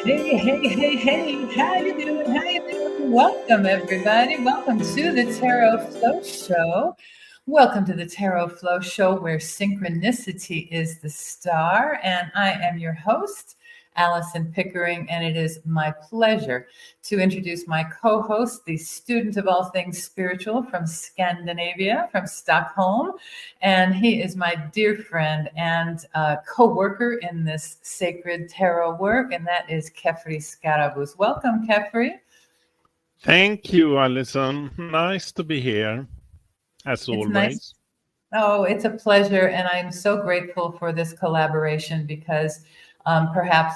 Hey, how you doing? Welcome, everybody. Welcome to the Tarot Flow Show. Welcome to the Tarot Flow Show, where synchronicity is the star. And I am your host, Alison Pickering, and it is my pleasure to introduce my co-host, the student of all things spiritual from Scandinavia, from Stockholm. And he is my dear friend and co-worker in this sacred tarot work, and that is Kefri Scarabus. Welcome, Kefri. Thank you, Alison. Nice to be here, as always. Nice. Oh, it's a pleasure, and I'm so grateful for this collaboration because perhaps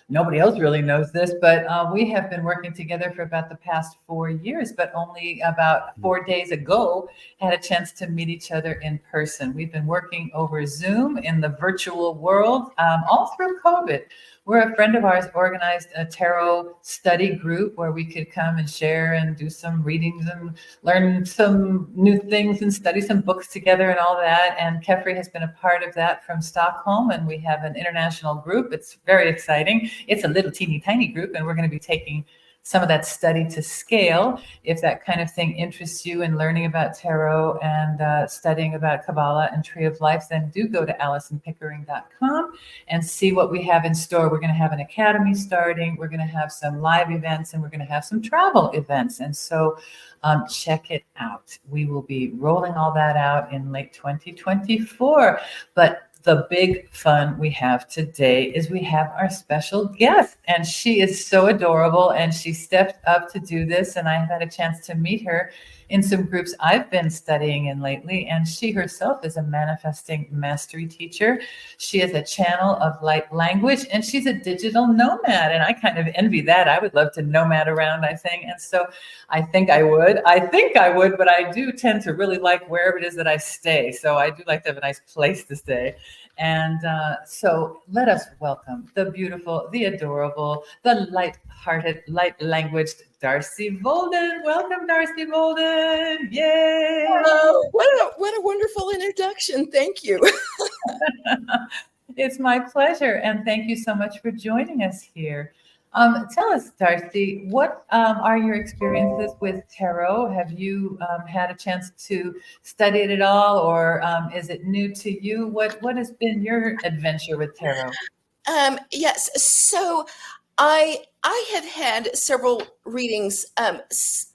nobody else really knows this, but we have been working together for about the past 4 years, but only about 4 days ago had a chance to meet each other in person. We've been working over Zoom in the virtual world all through COVID. Where a friend of ours organized a tarot study group where we could come and share and do some readings and learn some new things and study some books together and all that. And Kefri has been a part of that from Stockholm, and we have an international group. It's very exciting. It's a little teeny tiny group, and we're going to be taking some of that study to scale. If that kind of thing interests you in learning about tarot and studying about Kabbalah and Tree of Life, then do go to AlisonPickering.com and see what we have in store. We're going to have an academy starting. We're going to have some live events, and we're going to have some travel events. And so check it out. We will be rolling all that out in late 2024. But the big fun we have today is we have our special guest, and she is so adorable, and she stepped up to do this, and I've had a chance to meet her in some groups I've been studying in lately, and she herself is a manifesting mastery teacher. She is a channel of light language, and she's a digital nomad, and I kind of envy that. I would love to nomad around, I think, and so I think I would, but I do tend to really like wherever it is that I stay, so I do like to have a nice place to stay. And so let us welcome the beautiful, the adorable, the light-hearted, light-languaged DARCY VOLDEN. Welcome, DARCY VOLDEN. Yay! Hello. What a wonderful introduction. Thank you. It's my pleasure. And thank you so much for joining us here. Tell us, DARCY, what are your experiences with tarot? Have you had a chance to study it at all, or is it new to you? What has been your adventure with tarot? Yes. So I have had several readings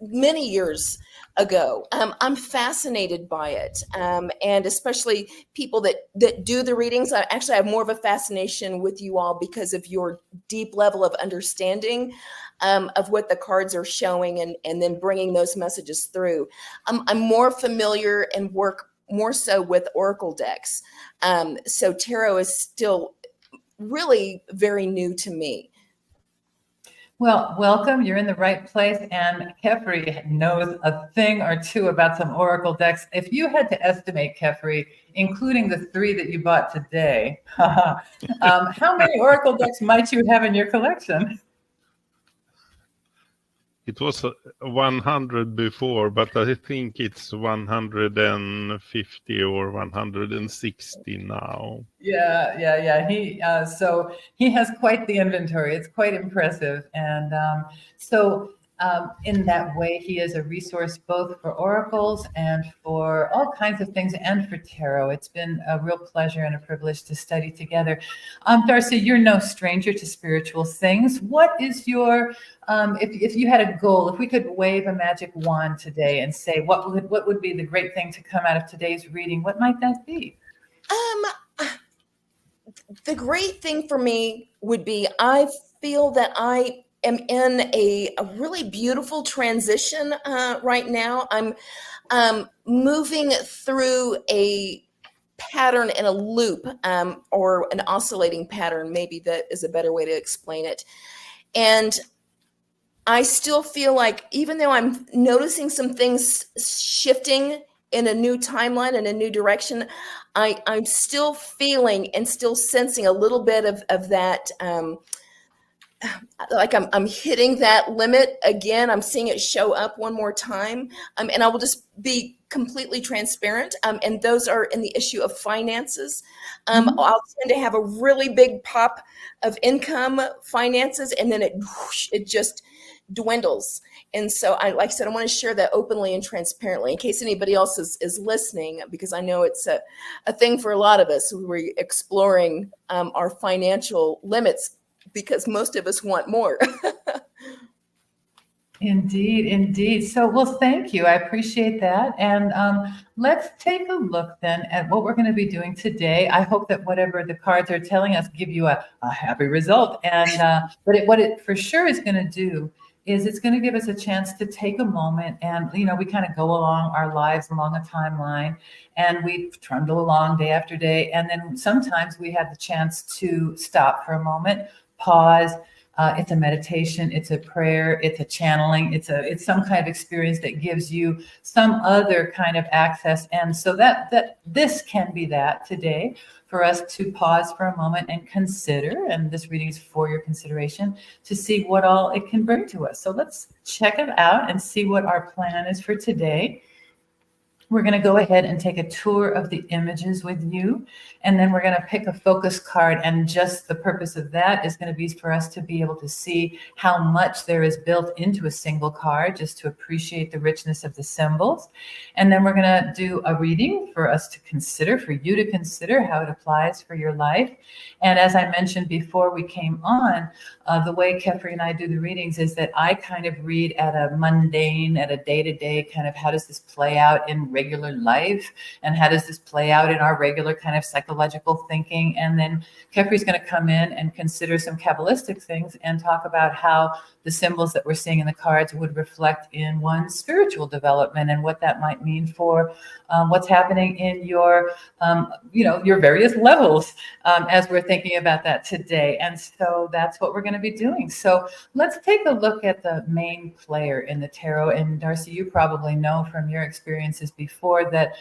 many years ago. I'm fascinated by it, and especially people that do the readings. I actually have more of a fascination with you all because of your deep level of understanding of what the cards are showing, and then bringing those messages through. I'm more familiar and work more so with oracle decks. So tarot is still really very new to me. Well, welcome. You're in the right place. And Kefri knows a thing or two about some oracle decks. If you had to estimate, Kefri, including the 3 that you bought today, how many oracle decks might you have in your collection? It was 100 before, but I think it's 150 or 160 now. Yeah. So he has quite the inventory. It's quite impressive. And in that way, he is a resource both for oracles and for all kinds of things, and for tarot. It's been a real pleasure and a privilege to study together. DARCY, you're no stranger to spiritual things. What is your, if you had a goal, if we could wave a magic wand today and say, what would be the great thing to come out of today's reading? What might that be? The great thing for me would be, I feel that I am in a really beautiful transition right now. I'm moving through a pattern and a loop, or an oscillating pattern, maybe that is a better way to explain it. And I still feel like, even though I'm noticing some things shifting in a new timeline and a new direction, I'm still feeling and still sensing a little bit of that like I'm hitting that limit again. I'm seeing it show up one more time. And I will just be completely transparent. And those are in the issue of finances. I'll tend to have a really big pop of income finances, and then it just dwindles. And so like I said, I want to share that openly and transparently in case anybody else is listening, because I know it's a thing for a lot of us. We're exploring our financial limits because most of us want more. Indeed, indeed. So, well, thank you. I appreciate that. And let's take a look then at what we're going to be doing today. I hope that whatever the cards are telling us give you a happy result. And what it for sure is going to do is it's going to give us a chance to take a moment, and we kind of go along our lives along a timeline, and we trundle along day after day, and then sometimes we have the chance to stop for a moment, pause. It's a meditation, it's a prayer, it's a channeling, it's some kind of experience that gives you some other kind of access. And so that this can be that today, for us to pause for a moment and consider, and this reading is for your consideration, to see what all it can bring to us. So let's check it out and see what our plan is for today. We're going to go ahead and take a tour of the images with you, and then we're going to pick a focus card, and just the purpose of that is going to be for us to be able to see how much there is built into a single card, just to appreciate the richness of the symbols. And then we're going to do a reading for us to consider, for you to consider how it applies for your life. And as I mentioned before we came on, the way Kefri and I do the readings is that I kind of read at a mundane, at a day-to-day kind of, how does this play out in regular life, and how does this play out in our regular kind of psychological thinking. And then Kefri's going to come in and consider some Kabbalistic things and talk about how the symbols that we're seeing in the cards would reflect in one's spiritual development, and what that might mean for what's happening in your various levels as we're thinking about that today. And so that's what we're going to be doing. So let's take a look at the main player in the tarot. And Darcy, you probably know from your experiences before that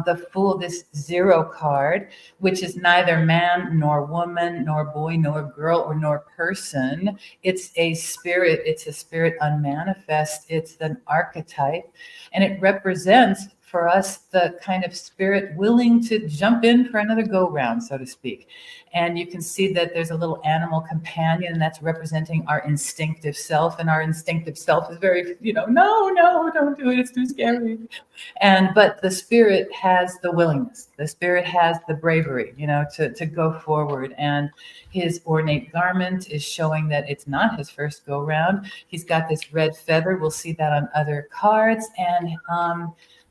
the Fool, this 0 card, which is neither man nor woman nor boy nor girl or nor person. It's a spirit. It's a spirit unmanifest. It's an archetype, and it represents for us the kind of spirit willing to jump in for another go round, so to speak. And you can see that there's a little animal companion, and that's representing our instinctive self. And our instinctive self is very, no, don't do it. It's too scary. But the spirit has the willingness. The spirit has the bravery, to go forward. And his ornate garment is showing that it's not his first go round. He's got this red feather. We'll see that on other cards. And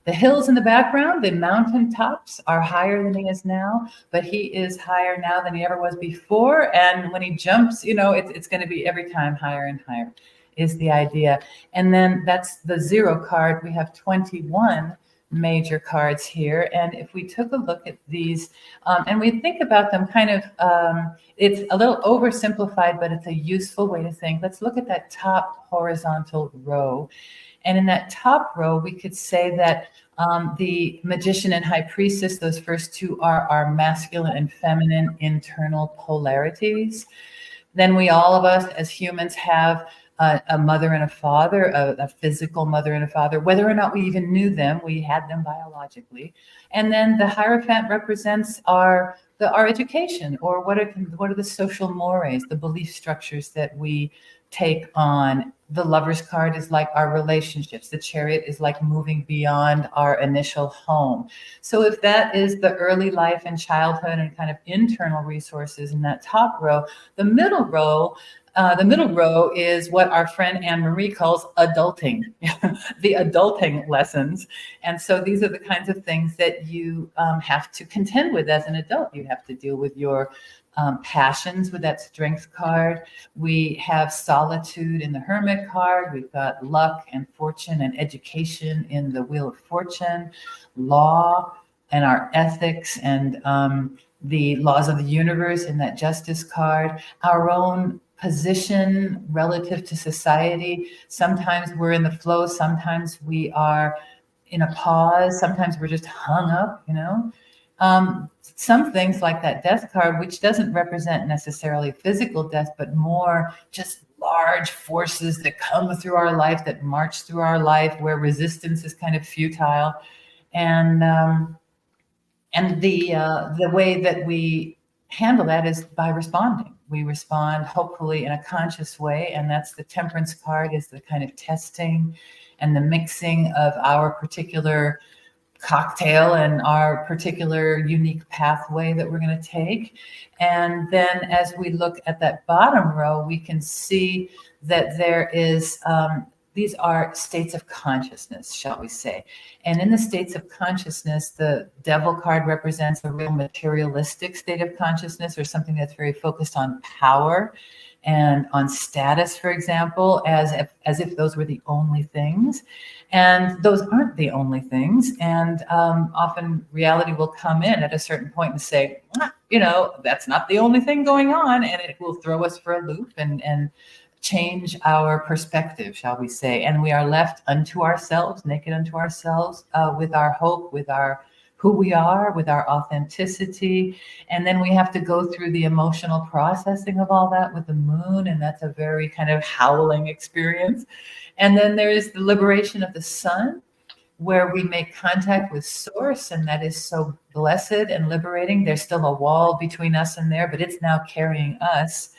the hills in the background, the mountain tops, are higher than he is now, but he is higher now than he ever was before. And when he jumps, it's going to be every time higher and higher is the idea. And then that's the 0 card. We have 21 major cards here. And if we took a look at these and we think about them kind of, it's a little oversimplified, but it's a useful way to think. Let's look at that top horizontal row. And in that top row, we could say that the Magician and High Priestess, those first 2 are our masculine and feminine internal polarities. Then all of us as humans have a mother and a father, a physical mother and a father, whether or not we even knew them, we had them biologically. And then the Hierophant represents our education, or what are the social mores, the belief structures that we take on. The Lover's card is like our relationships. The Chariot is like moving beyond our initial home. So if that is the early life and childhood and kind of internal resources in that top row, the middle row is what our friend Anne-Marie calls adulting, the adulting lessons. And so these are the kinds of things that you have to contend with as an adult. You have to deal with your passions with that Strength card. We have solitude in the Hermit card. We've got luck and fortune and education in the Wheel of Fortune, law and our ethics and the laws of the universe in that Justice card, our own position relative to society. Sometimes we're in the flow. Sometimes we are in a pause. Sometimes we're just hung up, some things like that death card, which doesn't represent necessarily physical death, but more just large forces that come through our life, that march through our life, where resistance is kind of futile. And the way that we handle that is by responding. We respond hopefully in a conscious way, and that's the temperance card, is the kind of testing and the mixing of our particular cocktail and our particular unique pathway that we're going to take. And then as we look at that bottom row, we can see that there is these are states of consciousness, shall we say. And in the states of consciousness, the devil card represents a real materialistic state of consciousness, or something that's very focused on power and on status, for example, as if those were the only things. And those aren't the only things. And often reality will come in at a certain point and say, that's not the only thing going on. And it will throw us for a loop and change our perspective, shall we say. And we are left unto ourselves, naked unto ourselves, with our hope, with our who we are, with our authenticity. And then we have to go through the emotional processing of all that with the moon. And that's a very kind of howling experience. And then there is the liberation of the sun, where we make contact with source. And that is so blessed and liberating. There's still a wall between us and there, but it's now carrying us.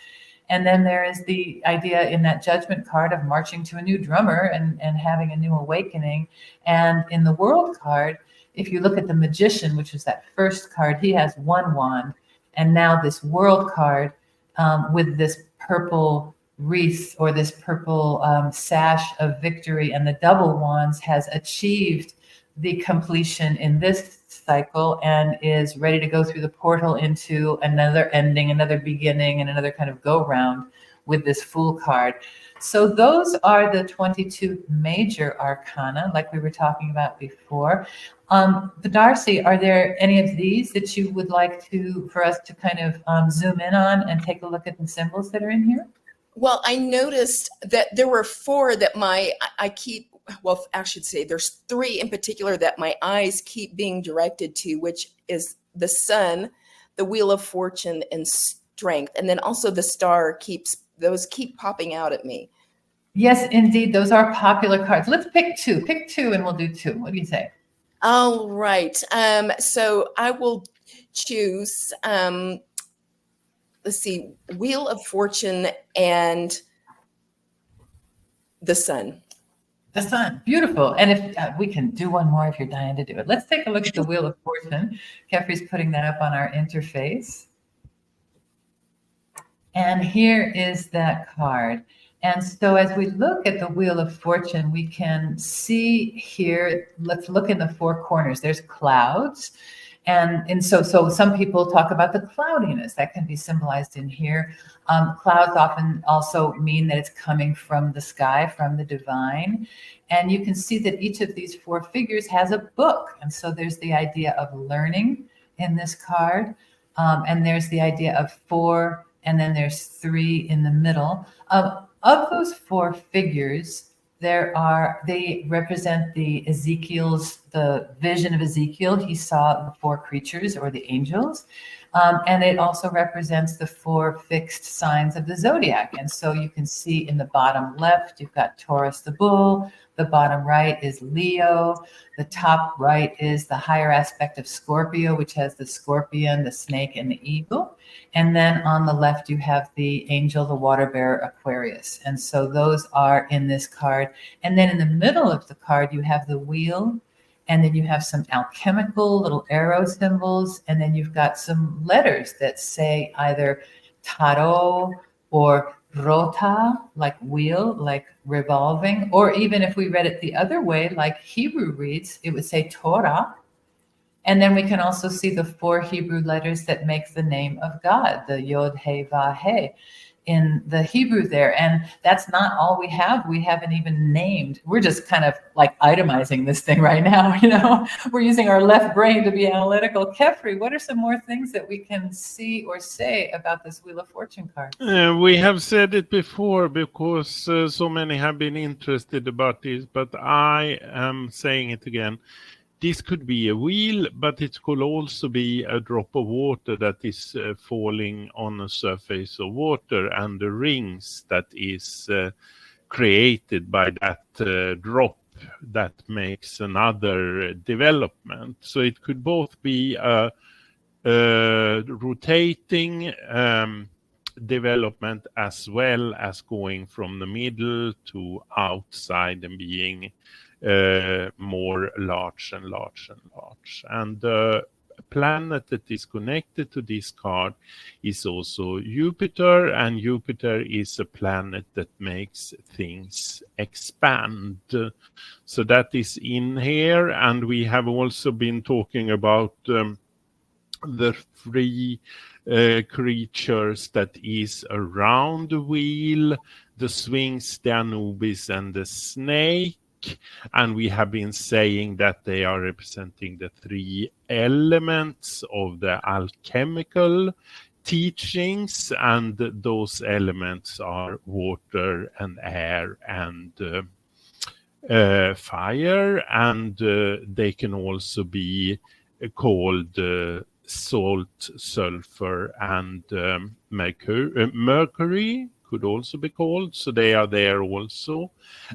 And then there is the idea in that judgment card of marching to a new drummer and having a new awakening. And in the world card, if you look at the magician, which is that first card, he has one wand. And now this world card with this purple wreath, or this purple sash of victory and the double wands, has achieved the completion in this cycle and is ready to go through the portal into another ending, another beginning, and another kind of go round with this Fool card. So those are the 22 major arcana, like we were talking about before. But Darcy, are there any of these that you would like for us to kind of zoom in on and take a look at the symbols that are in here? Well, I noticed that there were 4 that I should say there's 3 in particular that my eyes keep being directed to, which is the sun, the wheel of fortune, and strength. And then also the star keep popping out at me. Yes, indeed. Those are popular cards. Let's pick 2. Pick 2 and we'll do 2. What do you say? All right. So I will choose, let's see, Wheel of Fortune and the sun. The sun. Beautiful. And if we can do one more if you're dying to do it. Let's take a look at the Wheel of Fortune. Kefri's putting that up on our interface. And here is that card. And so as we look at the Wheel of Fortune, we can see here, let's look in the 4 corners. There's clouds. And so some people talk about the cloudiness that can be symbolized in here. Clouds often also mean that it's coming from the sky, from the divine. And you can see that each of these 4 figures has a book. And so there's the idea of learning in this card. And there's the idea of 4, and then there's 3 in the middle. Of those 4 figures, they represent the vision of Ezekiel. He saw the 4 creatures, or the angels. And it also represents the 4 fixed signs of the zodiac. And so you can see in the bottom left, you've got Taurus the bull. The bottom right is Leo. The top right is the higher aspect of Scorpio, which has the scorpion, the snake, and the eagle. And then on the left, you have the angel, the water bearer, Aquarius. And so those are in this card. And then in the middle of the card, you have the wheel. And then you have some alchemical little arrow symbols. And then you've got some letters that say either tarot or rota, like wheel, like revolving. Or even if we read it the other way, like Hebrew reads, it would say Torah. And then we can also see the 4 Hebrew letters that make the name of God, the Yod, He, Vav, He, in the Hebrew there. And that's not all we have. We haven't even named. We're just kind of like itemizing this thing right now. We're using our left brain to be analytical. Kefri, what are some more things that we can see or say about this Wheel of Fortune card? We have said it before because so many have been interested about this, but I am saying it again. this could be a wheel, but it could also be a drop of water that is falling on a surface of water, and the rings that is created by that drop that makes another development. So it could both be a rotating development as well as going from the middle to outside and being more large and large and large. And the planet that is connected to this card is also Jupiter, and Jupiter is a planet that makes things expand. So that is in here, and we have also been talking about the three creatures that is around the wheel, the Sphinx, the Anubis, and the snake. And we have been saying that they are representing the three elements of the alchemical teachings, and those elements are water and air and fire, and they can also be called salt, sulfur, and mercury could also be called. So they are there also,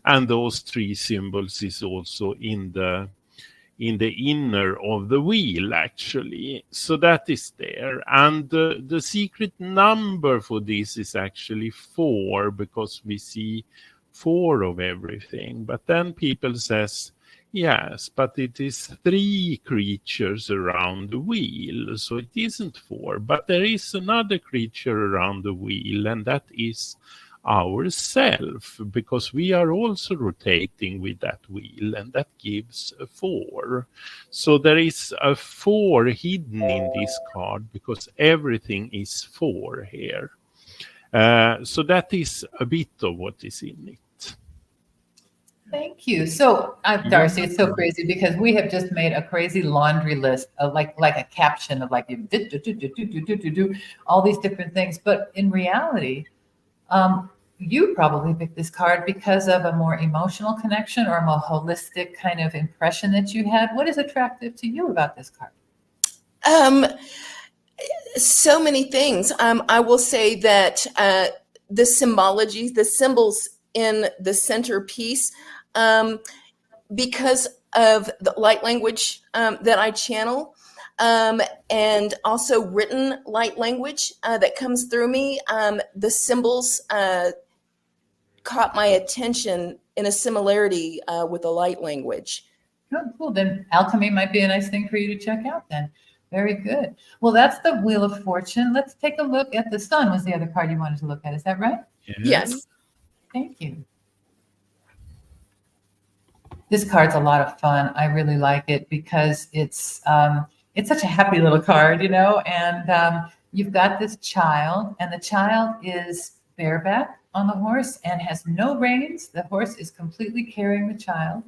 and those three symbols is also in the inner of the wheel, actually. So that is there, and the secret number for this is actually 4, because we see 4 of everything. But then people says, yes, but it is 3 creatures around the wheel, so it isn't 4. But there is another creature around the wheel, and that is ourself, because we are also rotating with that wheel, and that gives a 4. So there is a 4 hidden in this card, because everything is 4 here. So that is a bit of what is in it. Thank you. So, Darcy, it's so crazy because we have just made a crazy laundry list of like a caption of like all these different things. But in reality, you probably picked this card because of a more emotional connection or a more holistic kind of impression that you had. What is attractive to you about this card? So many things. I will say that the symbology, the symbols in the centerpiece, because of the light language that I channel, and also written light language that comes through me, the symbols caught my attention in a similarity with the light language. Good, cool. Then alchemy might be a nice thing for you to check out then. Very good. Well, that's the Wheel of Fortune. Let's take a look at the Sun was the other card you wanted to look at. Is that right? Yes. Thank you. This card's a lot of fun. I really like it because it's such a happy little card, you know, and you've got this child, and the child is bareback on the horse and has no reins. The horse is completely carrying the child.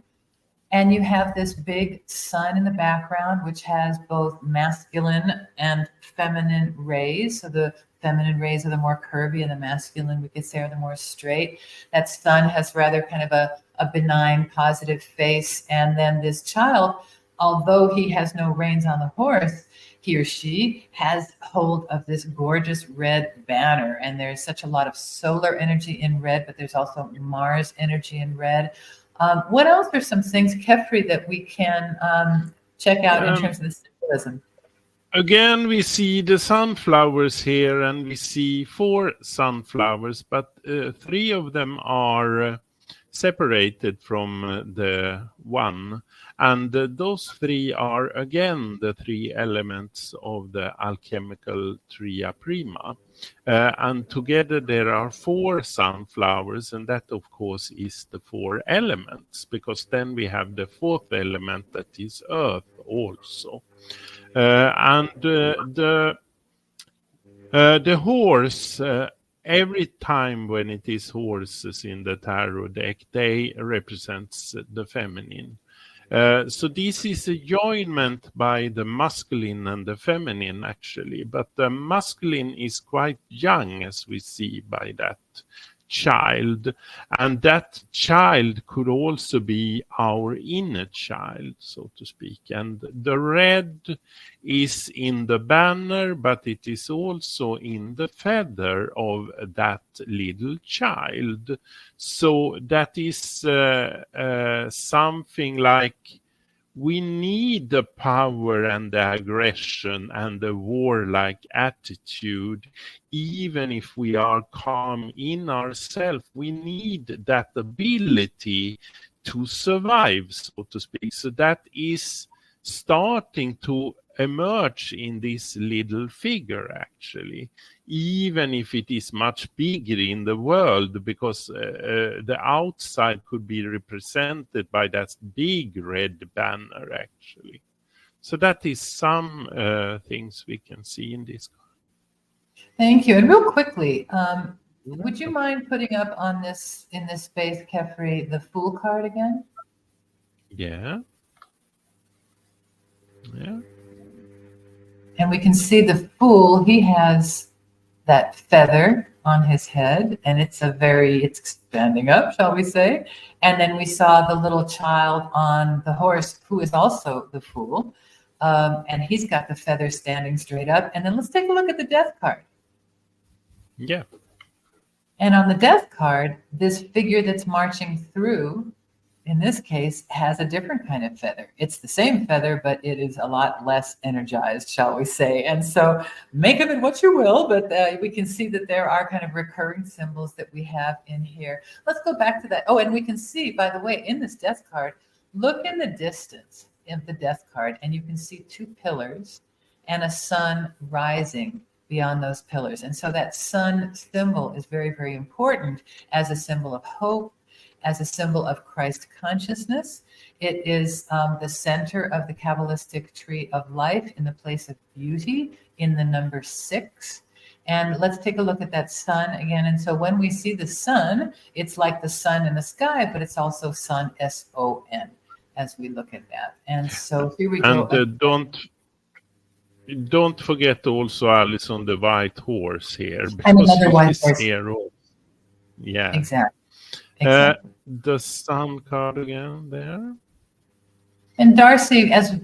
And you have this big sun in the background, which has both masculine and feminine rays. So the feminine rays are the more curvy, and the masculine, we could say, are the more straight. That sun has rather kind of a benign, positive face. And then this child, although he has no reins on the horse, he or she has hold of this gorgeous red banner. And there's such a lot of solar energy in red, but there's also Mars energy in red. What else are some things, Kefri, that we can check out in terms of the symbolism? Again, we see the sunflowers here, and we see 4 sunflowers, but 3 of them are separated from the one. And those 3 are, again, the 3 elements of the alchemical tria prima. And together there are 4 sunflowers, and that, of course, is the 4 elements, because then we have the 4th element, that is earth also. And the horse, every time when it is horses in the tarot deck, they represents the feminine. So this is a joinment by the masculine and the feminine, actually. But the masculine is quite young, as we see by that child, and that child could also be our inner child, so to speak. And the red is in the banner, but it is also in the feather of that little child. So that is something like, we need the power and the aggression and the warlike attitude, even if we are calm in ourselves. We need that ability to survive, so to speak. So that is starting to emerge in this little figure, actually, even if it is much bigger in the world, because the outside could be represented by that big red banner, actually. So that is some things we can see in this. Thank you. And real quickly, would you mind putting up on this, in this space, Kefri, the Fool card again? Yeah. Yeah. And we can see the Fool, he has that feather on his head, and it's standing up, shall we say. And then we saw the little child on the horse, who is also the Fool. And he's got the feather standing straight up. And then let's take a look at the Death card. Yeah. And on the Death card, this figure that's marching through, in this case, has a different kind of feather. It's the same feather, but it is a lot less energized, shall we say. And so make of it what you will, but we can see that there are kind of recurring symbols that we have in here. Let's go back to that. Oh, and we can see, by the way, in this Death card, look in the distance of the Death card, and you can see two pillars and a sun rising beyond those pillars. And so that sun symbol is very, very important as a symbol of hope, as a symbol of Christ consciousness. It is the center of the Kabbalistic tree of life in the place of beauty in the number 6. And let's take a look at that sun again. And so when we see the sun, it's like the sun in the sky, but it's also sun, S-O-N, as we look at that. And so here we go. And don't forget also, Alison, the white horse here. And another white horse. Here also. Yeah. Exactly. Exactly. The sun card again there. And Darcy, as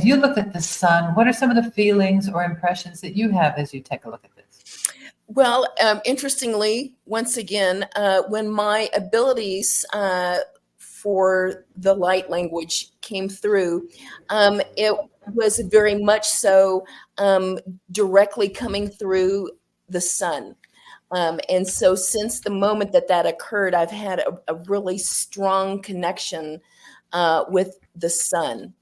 you look at the sun, what are some of the feelings or impressions that you have as you take a look at this? Well, interestingly, once again, when my abilities for the light language came through, it was very much so directly coming through the sun. And so since the moment that occurred, I've had a really strong connection with the sun.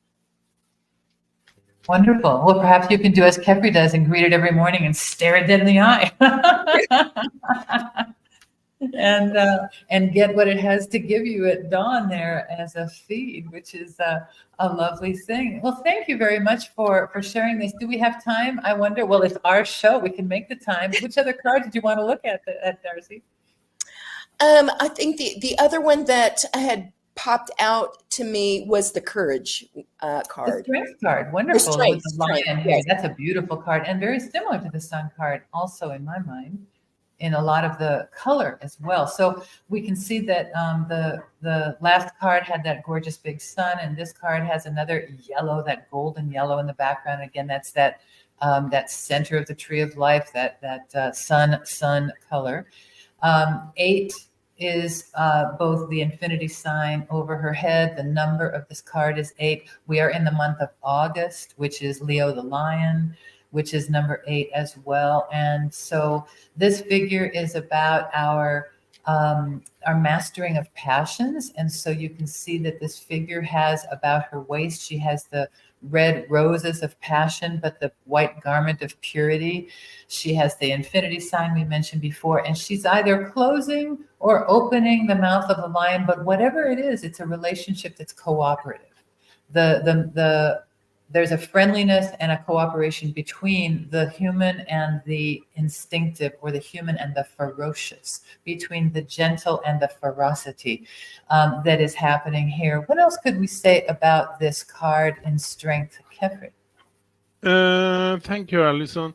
Wonderful. Well, perhaps you can do as Kefri does and greet it every morning and stare it dead in the eye. And get what it has to give you at dawn there as a feed, which is a lovely thing. Well, thank you very much for sharing this. Do we have time? I wonder. Well, it's our show. We can make the time. Which other card did you want to look at Darcy? I think the other one that had popped out to me was the Courage card. The Strength card. Wonderful. Strength, with the lion strength, here. yes. That's a beautiful card and very similar to the Sun card also in my mind, in a lot of the color as well. So we can see that the last card had that gorgeous big sun, and this card has another yellow, that golden yellow in the background. Again, that's that center of the tree of life, that sun color. 8 is both the infinity sign over her head. The number of this card is 8. We are in the month of August, which is Leo the lion, which is number 8 as well. And so this figure is about our mastering of passions. And so you can see that this figure has about her waist, she has the red roses of passion, but the white garment of purity. She has the infinity sign we mentioned before, and she's either closing or opening the mouth of the lion, but whatever it is, it's a relationship that's cooperative. There's a friendliness and a cooperation between the human and the instinctive, or the human and the ferocious, between the gentle and the ferocity that is happening here. What else could we say about this card in Strength, Kefri? Thank you, Alison.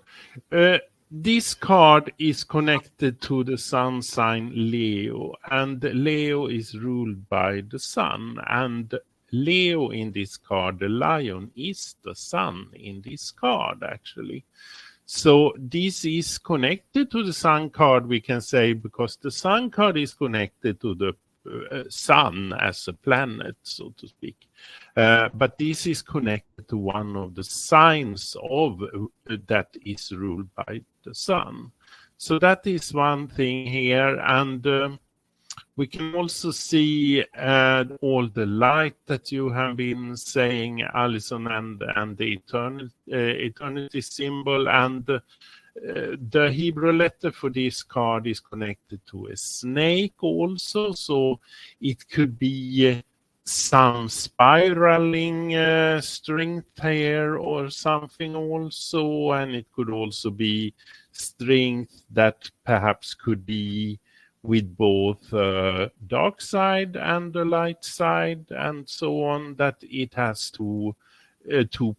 this card is connected to the sun sign Leo, and Leo is ruled by the sun, and Leo in this card, the lion, is the sun in this card actually. So this is connected to the sun card, we can say, because the sun card is connected to the sun as a planet, so to speak. But this is connected to one of the signs of that is ruled by the sun. So that is one thing here. And we can also see all the light that you have been saying, Alison, and the eternity symbol. And the Hebrew letter for this card is connected to a snake also. So it could be some spiraling strength here or something also. And it could also be strength that perhaps could be with both dark side and the light side and so on, that it has two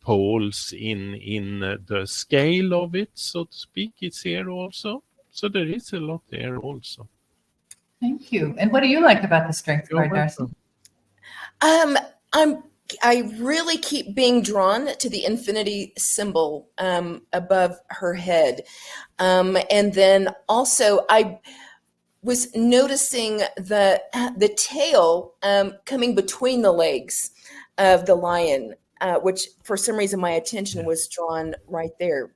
poles in the scale of it, so to speak. It's here also. So there is a lot there also. Thank you. And what do you like about the strength card, Darcy? I really keep being drawn to the infinity symbol above her head. And then also I was noticing the tail coming between the legs of the lion, which for some reason my attention was drawn right there.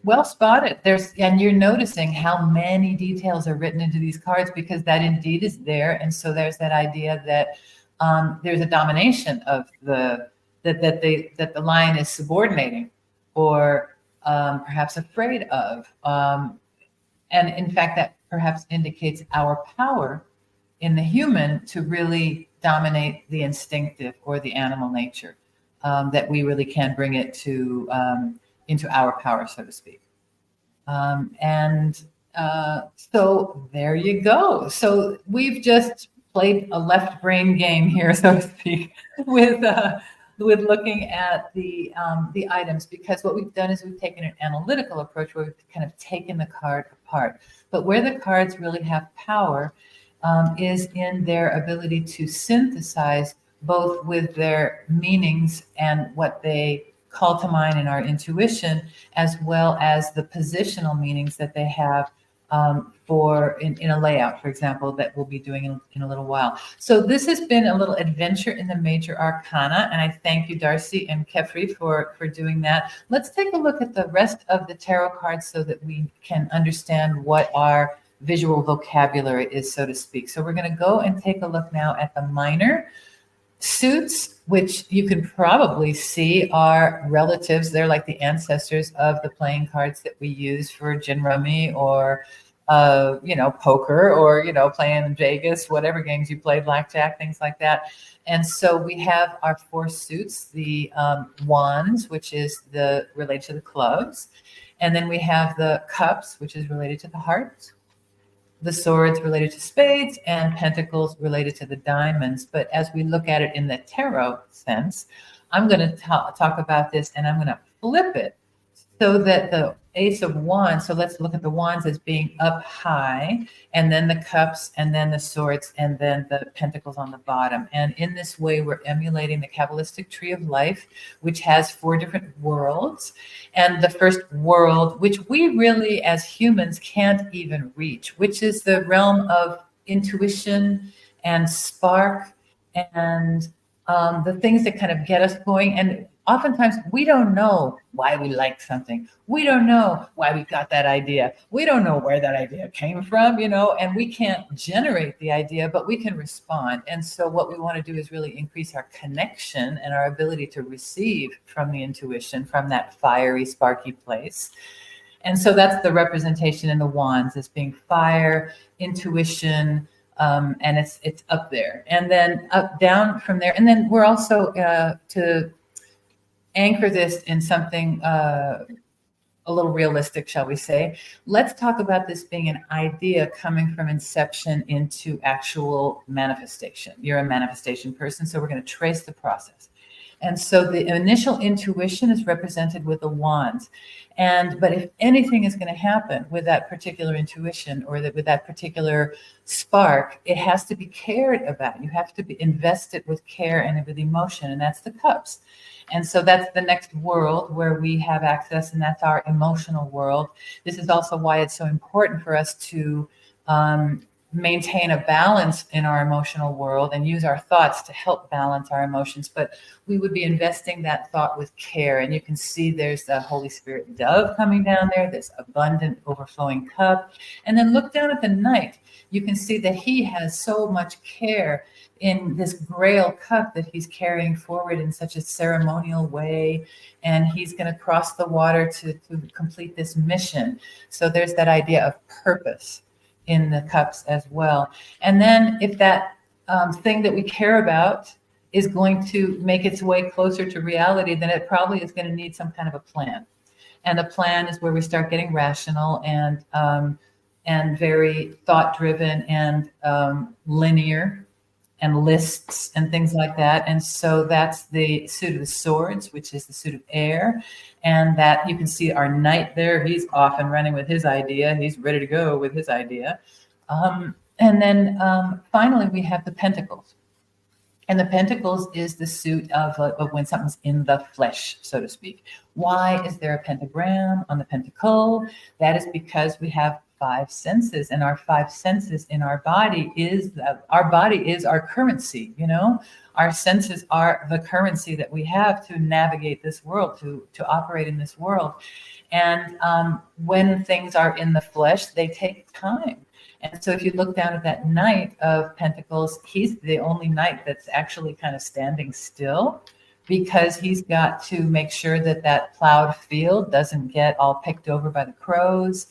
Well spotted. And you're noticing how many details are written into these cards, because that indeed is there. And so there's that idea that there's a domination of that the lion is subordinating or perhaps afraid of. And in fact, that perhaps indicates our power in the human to really dominate the instinctive or the animal nature, that we really can bring it to into our power, so to speak. So there you go. So we've just played a left brain game here, so to speak, with looking at the items, because what we've done is we've taken an analytical approach where we've kind of taken the card apart. But where the cards really have power is in their ability to synthesize both with their meanings and what they call to mind in our intuition, as well as the positional meanings that they have in a layout, for example, that we'll be doing in a little while. So this has been a little adventure in the major arcana, and I thank you, Darcy and Kefri, for doing that. Let's take a look at the rest of the tarot cards so that we can understand what our visual vocabulary is, so to speak. So we're going to go and take a look now at the minor suits, which you can probably see are relatives. They're like the ancestors of the playing cards that we use for gin rummy or poker, or playing Vegas, whatever games you play, blackjack, things like that. And so we have our four suits: the wands, which is related to the clubs, and then we have the cups, which is related to the hearts, the swords related to spades, and pentacles related to the diamonds. But as we look at it in the tarot sense, I'm going to talk about this, and I'm going to flip it so that the Ace of Wands, so let's look at the wands as being up high, and then the cups, and then the swords, and then the pentacles on the bottom. And in this way, we're emulating the Kabbalistic tree of life, which has 4 different worlds. And the first world, which we really as humans can't even reach, which is the realm of intuition and spark and the things that kind of get us going. And oftentimes we don't know why we like something. We don't know why we got that idea. We don't know where that idea came from, and we can't generate the idea, but we can respond. And so what we want to do is really increase our connection and our ability to receive from the intuition, from that fiery, sparky place. And so that's the representation in the wands as being fire, intuition, and it's up there. And then up, down from there. And then we're also to anchor this in something a little realistic, shall we say. Let's talk about this being an idea coming from inception into actual manifestation. You're a manifestation person, so we're going to trace the process. And so the initial intuition is represented with the wands. But if anything is going to happen with that particular intuition or with that particular spark, it has to be cared about. You have to be invested with care and with emotion, and that's the cups. And so that's the next world where we have access, and that's our emotional world. This is also why it's so important for us to maintain a balance in our emotional world and use our thoughts to help balance our emotions. But we would be investing that thought with care. And you can see there's the Holy Spirit dove coming down there, this abundant, overflowing cup. And then look down at the knight. You can see that he has so much care in this grail cup that he's carrying forward in such a ceremonial way. And he's going to cross the water to complete this mission. So there's that idea of purpose in the cups as well. And then if that thing that we care about is going to make its way closer to reality, then it probably is going to need some kind of a plan. And the plan is where we start getting rational and very thought-driven and linear, and lists and things like that. And so that's the suit of the swords, which is the suit of air. And that you can see our knight there. He's off and running with his idea. He's ready to go with his idea. And then finally, we have the pentacles. And the pentacles is the suit of when something's in the flesh, so to speak. Why is there a pentagram on the pentacle? That is because we have 5 senses, and our 5 senses in our body is our currency. Our senses are the currency that we have to navigate this world, to operate in this world. And when things are in the flesh, they take time. And so if you look down at that Knight of Pentacles, he's the only knight that's actually kind of standing still, because he's got to make sure that that plowed field doesn't get all picked over by the crows.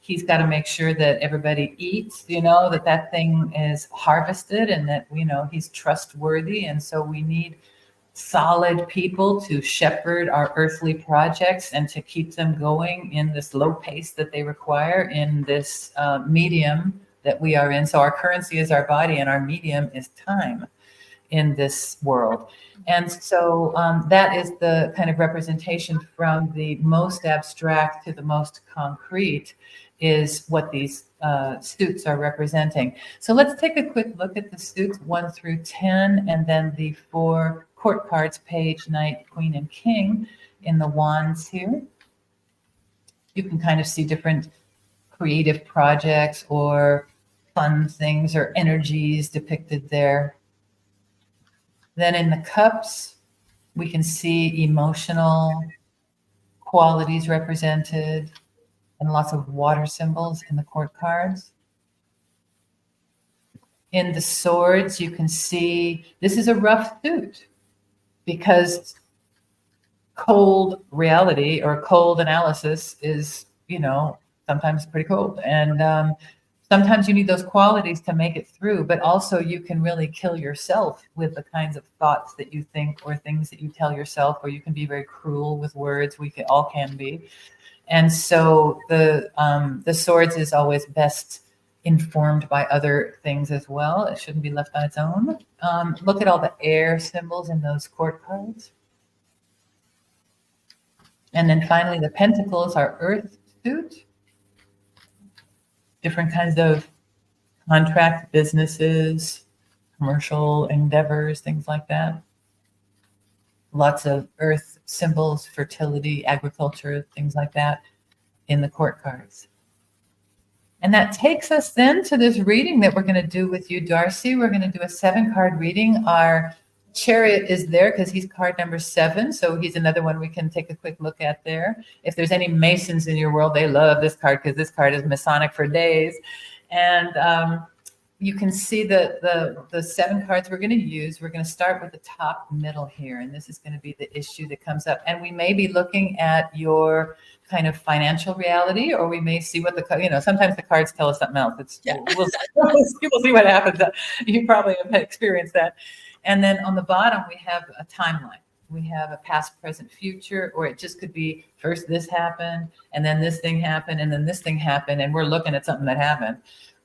He's got to make sure that everybody eats, that thing is harvested, and that, he's trustworthy. And so we need solid people to shepherd our earthly projects and to keep them going in this low pace that they require in this medium that we are in. So our currency is our body, and our medium is time in this world. And so that is the kind of representation from the most abstract to the most concrete, is what these suits are representing. So let's take a quick look at the suits 1 through 10, and then the 4 court cards, page, knight, queen, and king in the wands here. You can kind of see different creative projects or fun things or energies depicted there. Then in the cups, we can see emotional qualities represented, and lots of water symbols in the court cards. In the swords, you can see this is a rough suit, because cold reality or cold analysis is, sometimes pretty cold. And sometimes you need those qualities to make it through, but also you can really kill yourself with the kinds of thoughts that you think or things that you tell yourself, or you can be very cruel with words. We all can be. And so the swords is always best informed by other things as well. It shouldn't be left on its own. Look at all the air symbols in those court cards. And then finally, the pentacles are earth suit. Different kinds of contract businesses, commercial endeavors, things like that. Lots of earth symbols, fertility, agriculture, things like that in the court cards. And that takes us then to this reading that we're going to do with you, Darcy. We're going to do a 7-card reading. Our Chariot is there because he's card number 7. So he's another one we can take a quick look at there. If there's any Masons in your world, they love this card because this card is Masonic for days. And you can see the 7 cards we're going to use. We're going to start with the top middle here, and this is going to be the issue that comes up. And we may be looking at your kind of financial reality, or we may see what sometimes the cards tell us something else. We'll see what happens. You probably have experienced that. And then on the bottom, we have a timeline. We have a past, present, future, or it just could be first this happened, and then this thing happened, and then this thing happened, and we're looking at something that happened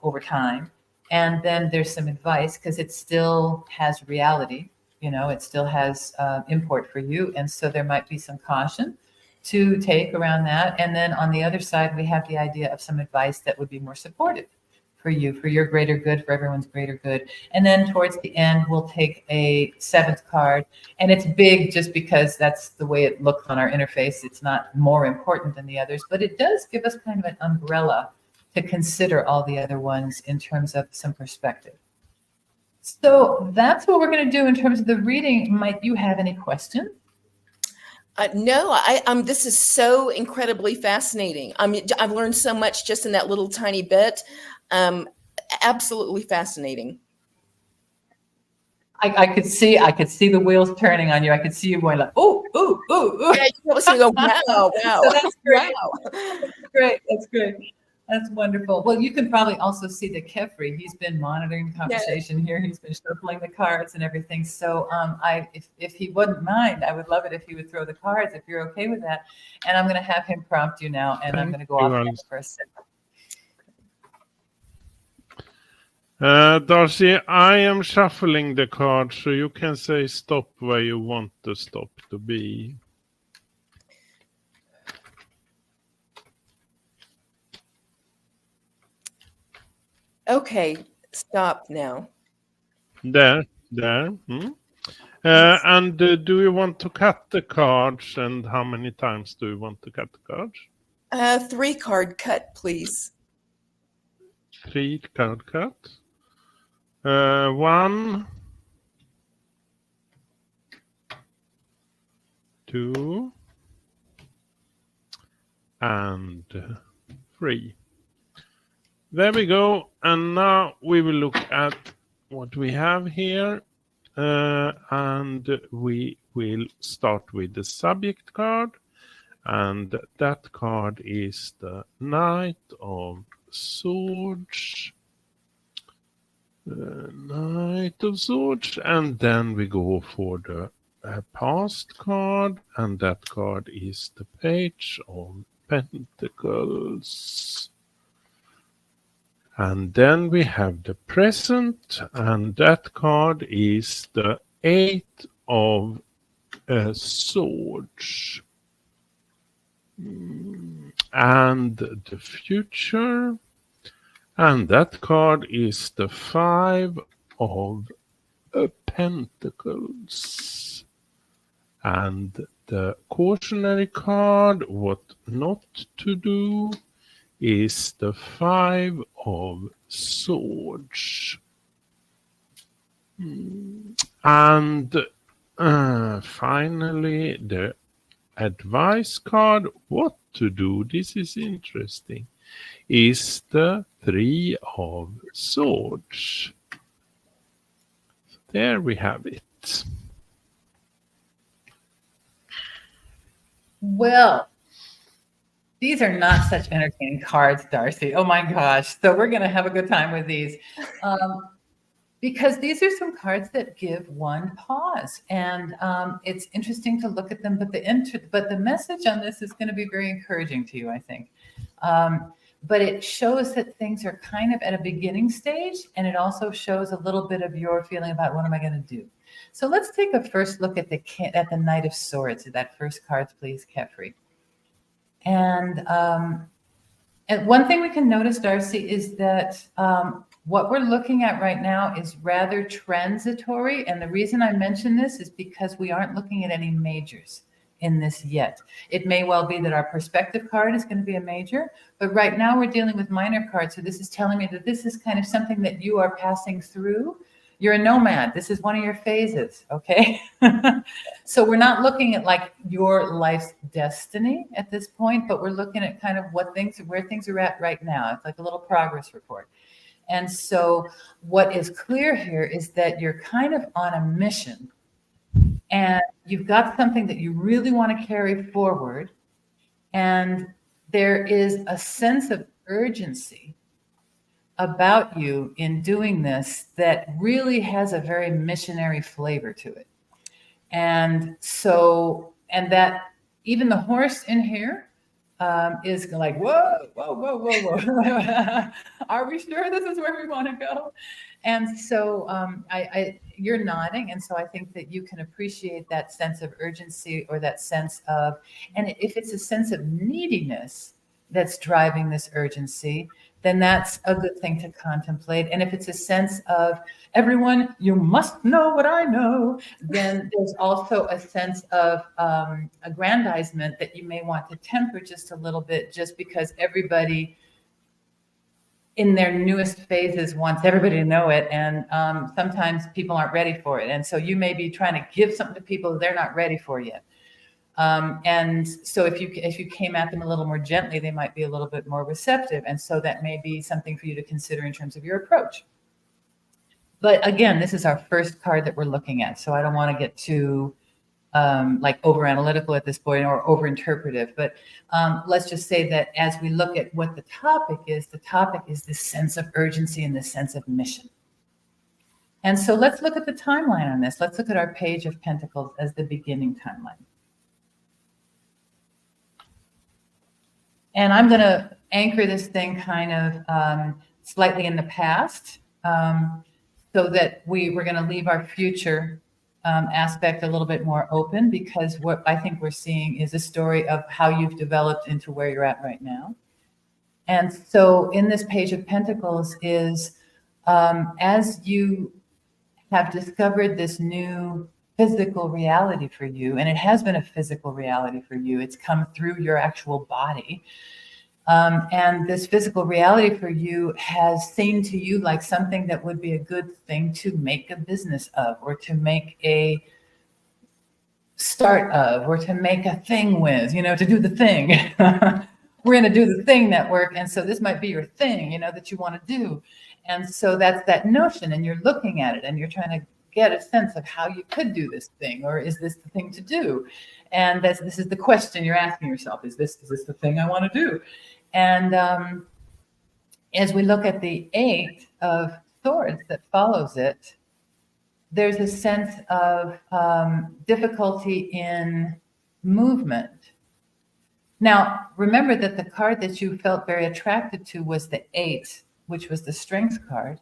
over time. And then there's some advice, because it still has reality. it still has import for you. And so there might be some caution to take around that. And then on the other side, we have the idea of some advice that would be more supportive for you, for your greater good, for everyone's greater good. And then towards the end, we'll take a 7th card. And it's big just because that's the way it looks on our interface. It's not more important than the others, but it does give us kind of an umbrella to consider all the other ones in terms of some perspective. So that's what we're going to do in terms of the reading. Might you have any questions? No, this is so incredibly fascinating. I've learned so much just in that little tiny bit. Absolutely fascinating. I could see the wheels turning on you. I could see you going like, oh. Yeah, you probably see go, wow. So that's great. Wow. That's great. That's wonderful. Well, you can probably also see that Kefri, he's been monitoring the conversation here. He's been shuffling the cards and everything. So if he wouldn't mind, I would love it if he would throw the cards, if you're okay with that. And I'm going to have him prompt you now, and I'm going to go off for a second. Darcy, I am shuffling the cards, so you can say stop where you want the stop to be. Okay, stop now. There. And do you want to cut the cards, and how many times do you want to cut the cards? 3 card cut, please. 3 card cut. 1, 2, and 3. There we go. And now we will look at what we have here. And we will start with the subject card. And that card is the Knight of Swords. Knight of Swords. And then we go for the past card. And that card is the Page of Pentacles. And then we have the present, and that card is the 8 of Swords. And the future, and that card is the 5 of Pentacles. And the cautionary card, what not to do, is the 5 of Swords. And finally, the advice card, what to do, this is interesting, is the 3 of Swords. There we have it. Well, these are not such entertaining cards, Darcy. Oh my gosh. So we're going to have a good time with these. Because these are some cards that give one pause. And it's interesting to look at them, but the message on this is going to be very encouraging to you, I think. But it shows that things are kind of at a beginning stage, and it also shows a little bit of your feeling about what am I going to do. So let's take a first look at the Knight of Swords, that first card, please, Kefri. And one thing we can notice, Darcy, is that what we're looking at right now is rather transitory. And the reason I mention this is because we aren't looking at any majors in this yet. It may well be that our perspective card is going to be a major, but right now we're dealing with minor cards. So this is telling me that this is kind of something that you are passing through. You're a nomad. This is one of your phases, okay? So we're not looking at like your life's destiny at this point, but we're looking at kind of where things are at right now. It's like a little progress report. And so what is clear here is that you're kind of on a mission, and you've got something that you really want to carry forward. And there is a sense of urgency about you in doing this that really has a very missionary flavor to it. And that even the horse in here is like, whoa, whoa, whoa, whoa, whoa. Are we sure this is where we want to go? And so you're nodding. And so I think that you can appreciate that sense of urgency, or that sense of, and if it's a sense of neediness that's driving this urgency, then that's a good thing to contemplate. And if it's a sense of, everyone, you must know what I know, then there's also a sense of aggrandizement that you may want to temper just a little bit, just because everybody in their newest phases wants everybody to know it. And sometimes people aren't ready for it. And so you may be trying to give something to people they're not ready for yet. And so if you came at them a little more gently, they might be a little bit more receptive. And so that may be something for you to consider in terms of your approach. But again, this is our first card that we're looking at. So I don't want to get too like over analytical at this point, or over interpretive. But let's just say that as we look at what the topic is this sense of urgency and this sense of mission. And so let's look at the timeline on this. Let's look at our Page of Pentacles as the beginning timeline. And I'm going to anchor this thing kind of slightly in the past, so that we're going to leave our future aspect a little bit more open, because what I think we're seeing is a story of how you've developed into where you're at right now. And so in this Page of Pentacles is, as you have discovered this new physical reality for you, and it has been a physical reality for you, it's come through your actual body. And this physical reality for you has seemed to you like something that would be a good thing to make a business of, or to make a start of, or to make a thing with, to do the thing. We're going to do the thing network. And so this might be your thing, that you want to do. And so that's that notion, and you're looking at it and you're trying to get a sense of how you could do this thing, or is this the thing to do? And this is the question you're asking yourself: is this the thing I want to do? And as we look at the Eight of Swords that follows it, there's a sense of difficulty in movement. Now, remember that the card that you felt very attracted to was the Eight, which was the Strength card.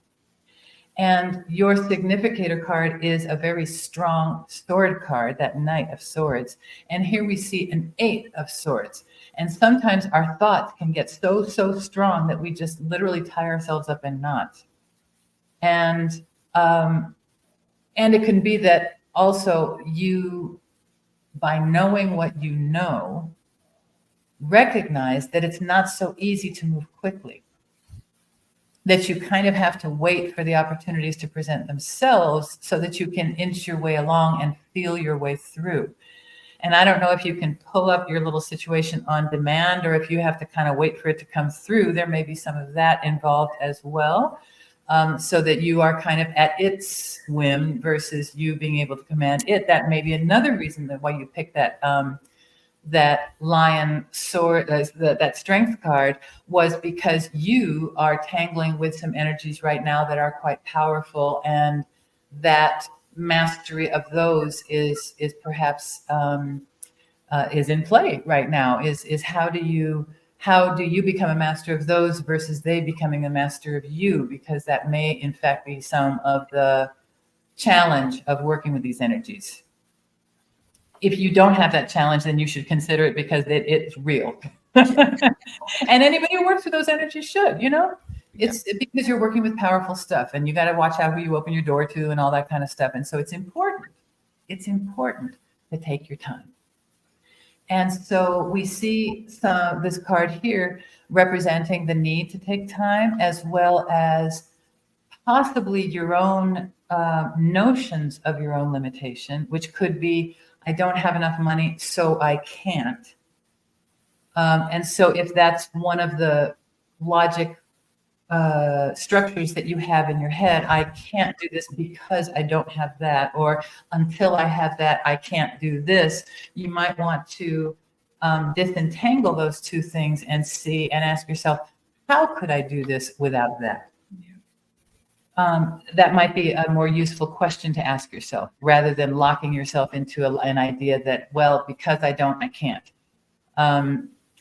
And your significator card is a very strong sword card, that Knight of Swords. And here we see an Eight of Swords. And sometimes our thoughts can get so strong that we just literally tie ourselves up in knots. And it can be that also you, by knowing what you know, recognize that it's not so easy to move quickly, that you kind of have to wait for the opportunities to present themselves so that you can inch your way along and feel your way through. And I don't know if you can pull up your little situation on demand, or if you have to kind of wait for it to come through. There may be some of that involved as well, so that you are kind of at its whim versus you being able to command it. That may be another reason that why you picked that Lion sword, that Strength card, was because you are tangling with some energies right now that are quite powerful, and that mastery of those is perhaps is in play right now. Is how do you become a master of those versus they becoming a master of you? Because that may in fact be some of the challenge of working with these energies. If you don't have that challenge, then you should consider it, because it's real. And anybody who works with those energies should, it's because you're working with powerful stuff, and you got to watch out who you open your door to and all that kind of stuff. And so it's important to take your time. And so we see this card here representing the need to take time, as well as possibly your own notions of your own limitation, which could be, I don't have enough money, so I can't. And so if that's one of the logic structures that you have in your head, I can't do this because I don't have that, or until I have that, I can't do this, you might want to disentangle those two things and see and ask yourself, how could I do this without that? That might be a more useful question to ask yourself, rather than locking yourself into an idea that, well, because I don't, I can't.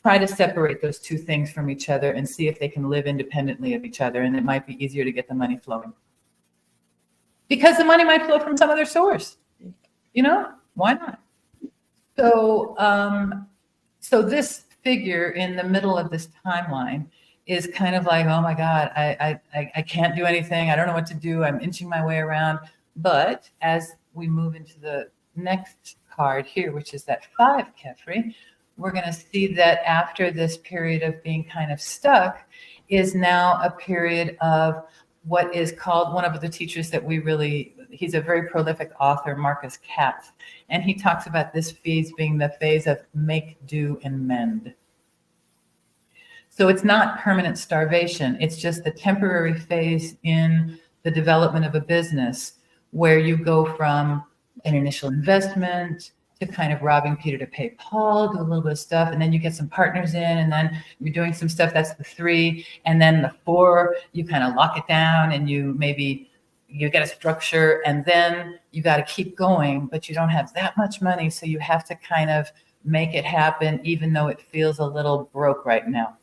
try to separate those two things from each other and see if they can live independently of each other. And it might be easier to get the money flowing. Because the money might flow from some other source. You know, why not? So, so this figure in the middle of this timeline is kind of like, oh my God, I can't do anything. I don't know what to do. I'm inching my way around. But as we move into the next card here, which is that 5, Kefri, we're going to see that after this period of being kind of stuck is now a period of what is called, one of the teachers that we really, he's a very prolific author, Marcus Katz, and he talks about this phase being the phase of make, do, and mend. So it's not permanent starvation. It's just the temporary phase in the development of a business where you go from an initial investment to kind of robbing Peter to pay Paul, do a little bit of stuff, and then you get some partners in, and then you're doing some stuff, that's the 3, and then the 4, you kind of lock it down, and you get a structure, and then you got to keep going, but you don't have that much money, so you have to kind of make it happen, even though it feels a little broke right now.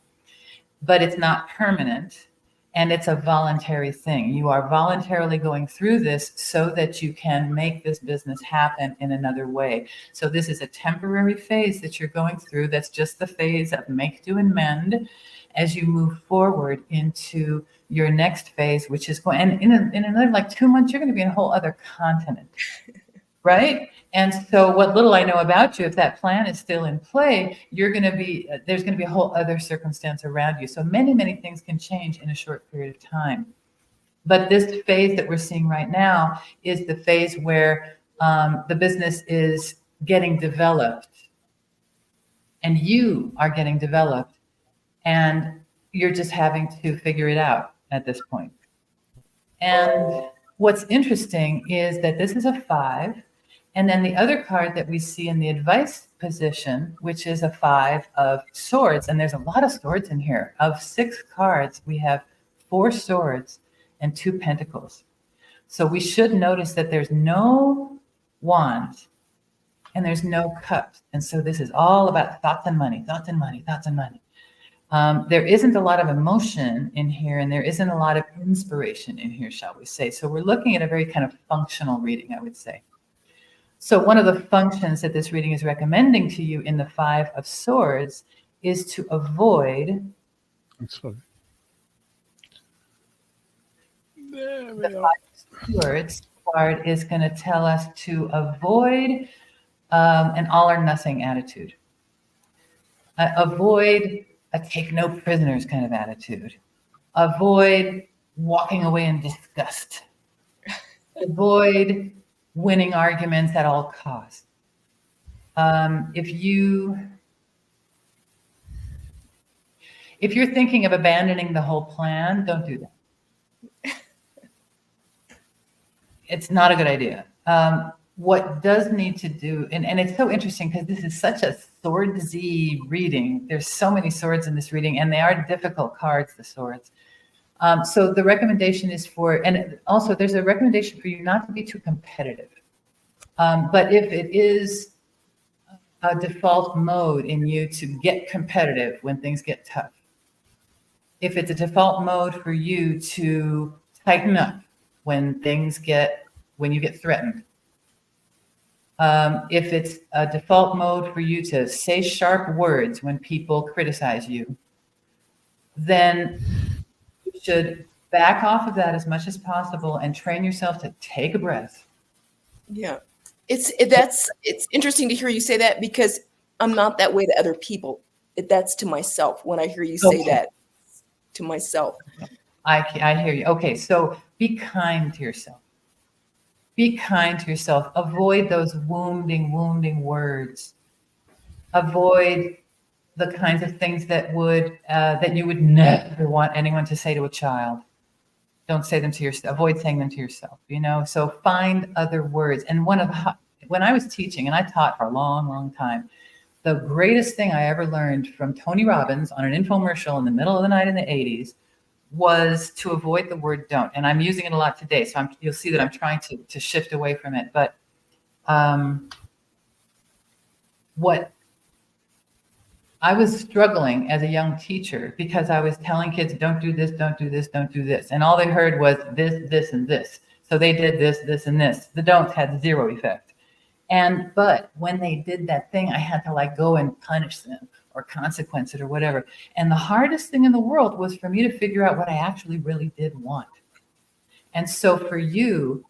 But it's not permanent. And it's a voluntary thing. You are voluntarily going through this so that you can make this business happen in another way. So this is a temporary phase that you're going through. That's just the phase of make, do, and mend as you move forward into your next phase, which is going, and in another like 2 months, you're going to be in a whole other continent, right? And so what little I know about you, if that plan is still in play, you're going to be, there's going to be a whole other circumstance around you. So many, many things can change in a short period of time. But this phase that we're seeing right now is the phase where the business is getting developed and you are getting developed and you're just having to figure it out at this point. And what's interesting is that this is a 5. And then the other card that we see in the advice position, which is a 5 of swords, and there's a lot of swords in here. Of 6 cards, we have 4 swords and 2 pentacles. So we should notice that there's no wands and there's no cups. And so this is all about thoughts and money, thoughts and money, thoughts and money. There isn't a lot of emotion in here, and there isn't a lot of inspiration in here, shall we say. So we're looking at a very kind of functional reading, I would say. So one of the functions that this reading is recommending to you in the 5 of Swords is to avoid the 5 of Swords card is going to tell us to avoid an all or nothing attitude. Avoid a take no prisoners kind of attitude. Avoid walking away in disgust. Avoid winning arguments at all costs. If you're thinking of abandoning the whole plan, don't do that. It's not a good idea. What does need to do, and it's so interesting because this is such a swordsy reading. There's so many swords in this reading, and they are difficult cards, the swords. So the recommendation is and also there's a recommendation for you not to be too competitive. But if it is a default mode in you to get competitive when things get tough, if it's a default mode for you to tighten up when you get threatened, if it's a default mode for you to say sharp words when people criticize you, then you should back off of that as much as possible and train yourself to take a breath. Yeah. It's interesting to hear you say that because I'm not that way to other people. That's to myself. When I hear you say that to myself. I hear you. Okay. So be kind to yourself. Be kind to yourself. Avoid those wounding words. Avoid the kinds of things that you would never want anyone to say to a child. Don't say them to yourself. Avoid saying them to yourself, So find other words. And when I was teaching, and I taught for a long, long time, the greatest thing I ever learned from Tony Robbins on an infomercial in the middle of the night in the 80s was to avoid the word don't. And I'm using it a lot today. So you'll see that I'm trying to shift away from it. But I was struggling as a young teacher because I was telling kids, don't do this, don't do this, don't do this. And all they heard was this, and this. So they did this, and this. The don'ts had zero effect. But when they did that thing, I had to like go and punish them or consequence it or whatever. And the hardest thing in the world was for me to figure out what I actually really did want. And so for you,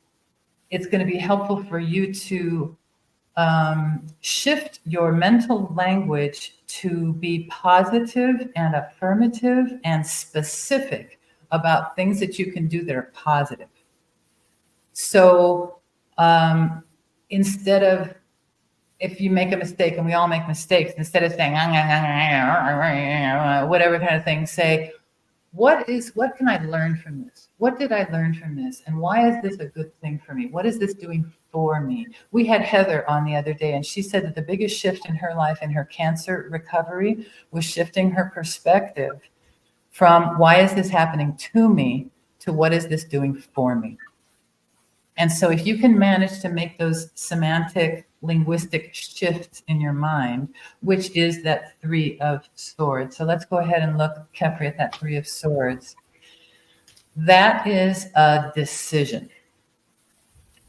it's going to be helpful for you to shift your mental language to be positive and affirmative and specific about things that you can do that are positive. So instead of, if you make a mistake, and we all make mistakes, instead of saying whatever kind of thing, say, what can I learn from this? What did I learn from this? And why is this a good thing for me? What is this doing for me? We had Heather on the other day, and she said that the biggest shift in her life in her cancer recovery was shifting her perspective from why is this happening to me to what is this doing for me? And so if you can manage to make those semantic linguistic shifts in your mind, which is that 3 of Swords. So let's go ahead and look, Kefri, at that 3 of Swords. That is a decision.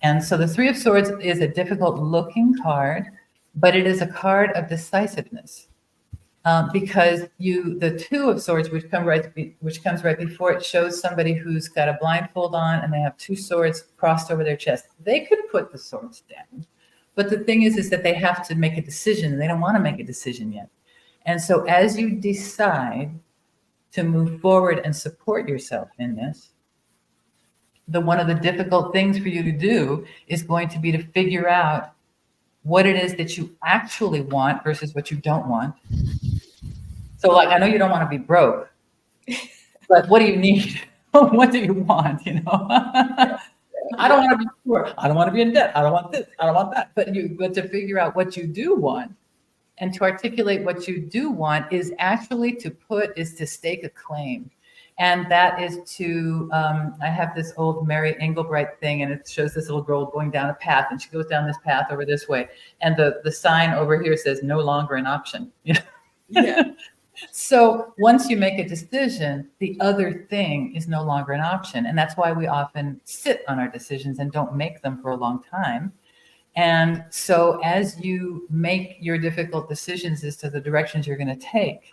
And so the 3 of Swords is a difficult looking card, but it is a card of decisiveness. Because the 2 of Swords, which comes right before it, shows somebody who's got a blindfold on and they have 2 swords crossed over their chest. They could put the swords down, but the thing is that they have to make a decision, and they don't want to make a decision yet. And so as you decide to move forward and support yourself in this, one of the difficult things for you to do is going to be to figure out what it is that you actually want versus what you don't want. So like, I know you don't want to be broke, but what do you need? What do you want? You know, I don't want to be poor. I don't want to be in debt. I don't want this. I don't want that. But to figure out what you do want and to articulate what you do want is actually to stake a claim. And that is to, I have this old Mary Engelbreit thing, and it shows this little girl going down a path, and she goes down this path over this way. And the sign over here says, no longer an option. Yeah. So once you make a decision, the other thing is no longer an option. And that's why we often sit on our decisions and don't make them for a long time. And so as you make your difficult decisions as to the directions you're going to take,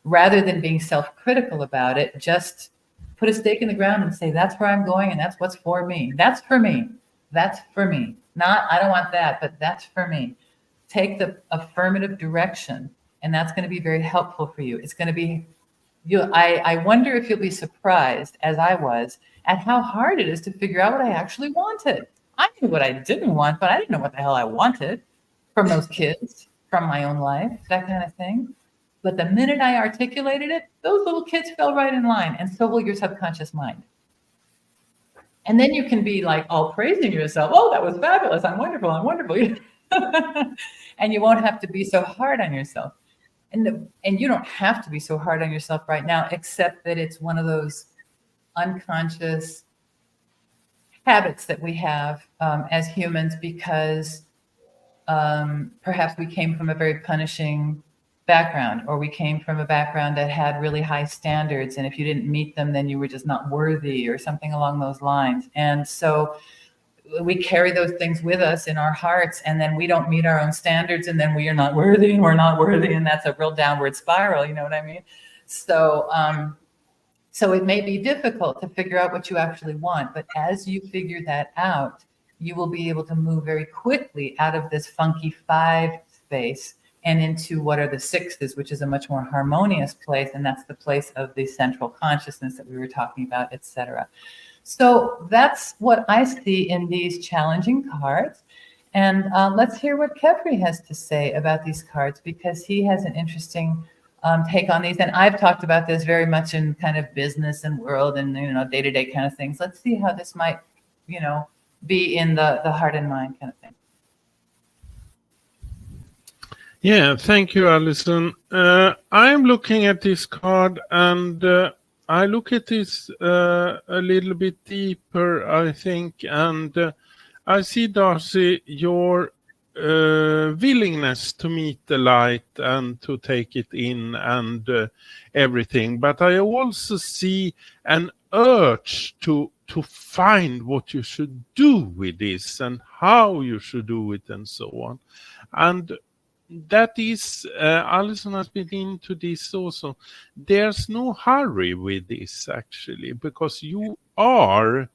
rather than being self-critical about it, just put a stake in the ground and say, that's where I'm going and that's what's for me. That's for me. That's for me. Not, I don't want that, but that's for me. Take the affirmative direction, and that's going to be very helpful for you. It's going to be, I wonder if you'll be surprised, as I was, at how hard it is to figure out what I actually wanted. I knew what I didn't want, but I didn't know what the hell I wanted from those kids, from my own life, that kind of thing. But the minute I articulated it, those little kids fell right in line, and so will your subconscious mind. And then you can be like all praising yourself. Oh, that was fabulous. I'm wonderful. I'm wonderful. And you won't have to be so hard on yourself. And you don't have to be so hard on yourself right now, except that it's one of those unconscious habits that we have as humans, because perhaps we came from a very punishing background, or we came from a background that had really high standards, and if you didn't meet them, then you were just not worthy, or something along those lines. And so we carry those things with us in our hearts, and then we don't meet our own standards, and then we are not worthy, and we're not worthy, and that's a real downward spiral, you know what I mean? So so it may be difficult to figure out what you actually want, but as you figure that out, you will be able to move very quickly out of this funky 5 space and into what are the 6s, which is a much more harmonious place. And that's the place of the central consciousness that we were talking about, etc. So that's what I see in these challenging cards. And let's hear what Kefri has to say about these cards, because he has an interesting take on these. And I've talked about this very much in kind of business and world and, day-to-day kind of things. Let's see how this might, be in the heart and mind kind of thing. Yeah, thank you, Alison. I'm looking at this card, and I look at this a little bit deeper, I think, and I see, Darcy, your willingness to meet the light and to take it in and everything, but I also see an urge to find what you should do with this and how you should do it and so on. And that is, Alison has been into this also. There's no hurry with this actually, because you are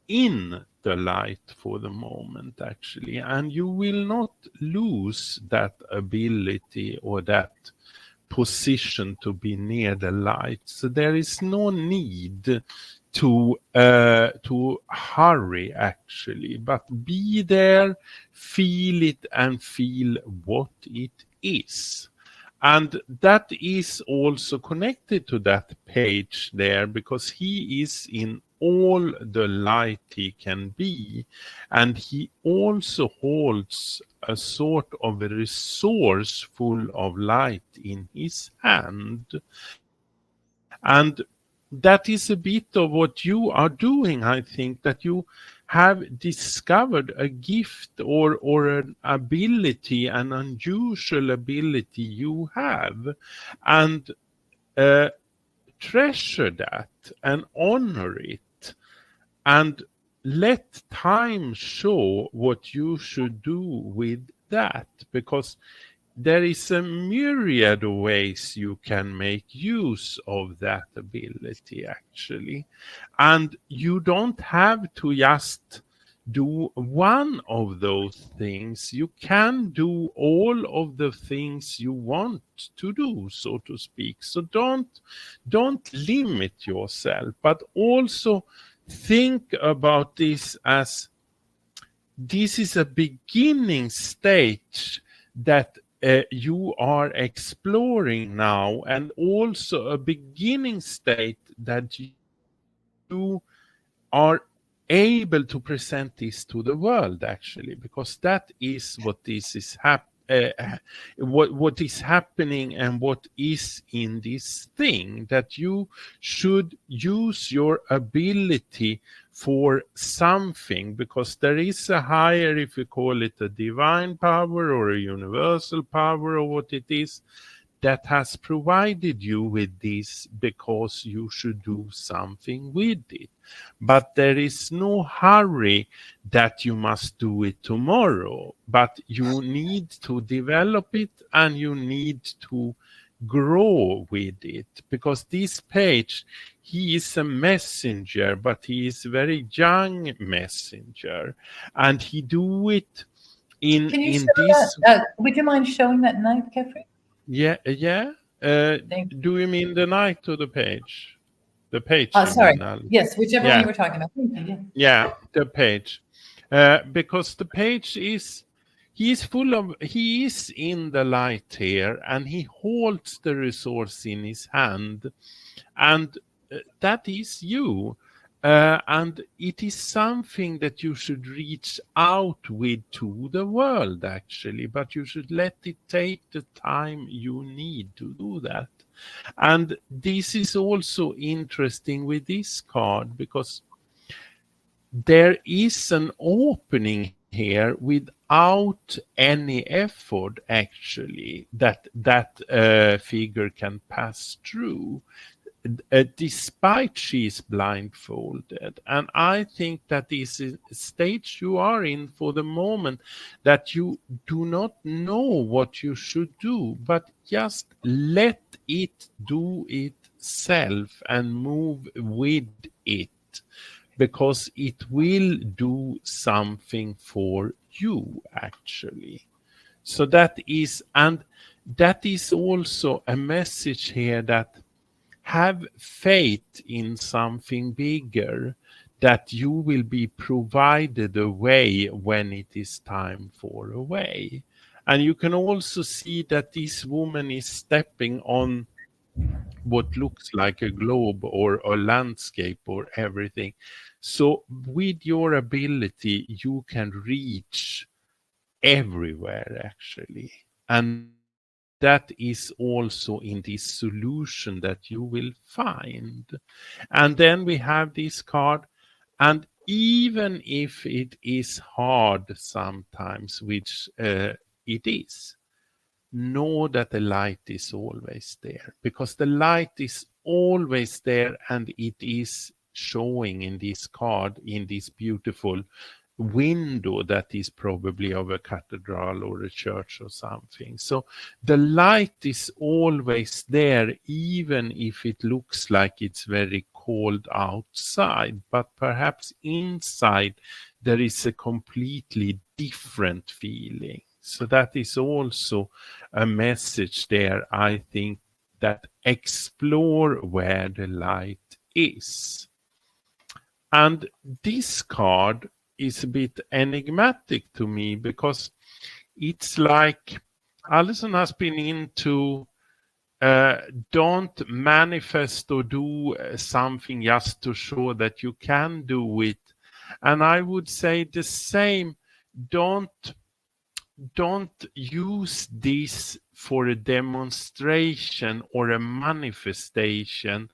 in the light for the moment actually, and you will not lose that ability or that position to be near the light. So there is no need to hurry actually, but be there, feel it, and feel what it is. And that is also connected to that page there, because he is in all the light he can be, and he also holds a sort of a resource full of light in his hand. And that is a bit of what you are doing, I think, that you have discovered a gift or an ability, an unusual ability you have, and treasure that and honor it, and let time show what you should do with that, because there is a myriad of ways you can make use of that ability actually. And you don't have to just do one of those things. You can do all of the things you want to do, so to speak. So don't limit yourself, but also think about this as this is a beginning stage that you are exploring now, and also a beginning state that you are able to present this to the world actually, because that is what this is what is happening and what is in this thing, that you should use your ability for something, because there is a higher, if you call it a divine power or a universal power or what it is, that has provided you with this because you should do something with it. But there is no hurry that you must do it tomorrow, but you need to develop it and you need to grow with it, because this page, he is a messenger, but he is a very young messenger, and he do it in Can you show this. that? Would you mind showing that knife, Kefri? Yeah. Do you mean the knight or the page? The page. Sorry. Alice? Yes, whichever one Yeah. you were talking about. Thank you. Yeah, the page. Because the page is, he is in the light here, and he holds the resource in his hand, and that is you. And it is something that you should reach out with to the world actually, but you should let it take the time you need to do that. And this is also interesting with this card, because there is an opening here without any effort actually that figure can pass through, despite she is blindfolded. And I think that is a stage you are in for the moment, that you do not know what you should do, but just let it do itself and move with it, because it will do something for you actually. So that is, and that is also a message here, that have faith in something bigger, that you will be provided a way when it is time for a way. And you can also see that this woman is stepping on what looks like a globe or a landscape or everything. So with your ability, you can reach everywhere actually. And that is also in this solution that you will find. And then we have this card, and even if it is hard sometimes, which it is, know that the light is always there, because the light is always there, and it is showing in this card, in this beautiful window that is probably of a cathedral or a church or something. So the light is always there, even if it looks like it's very cold outside, but perhaps inside there is a completely different feeling. So that is also a message there, I think, that explore where the light is. And this card is a bit enigmatic to me, because it's like Alison has been into don't manifest or do something just to show that you can do it. And I would say the same, don't use this for a demonstration or a manifestation.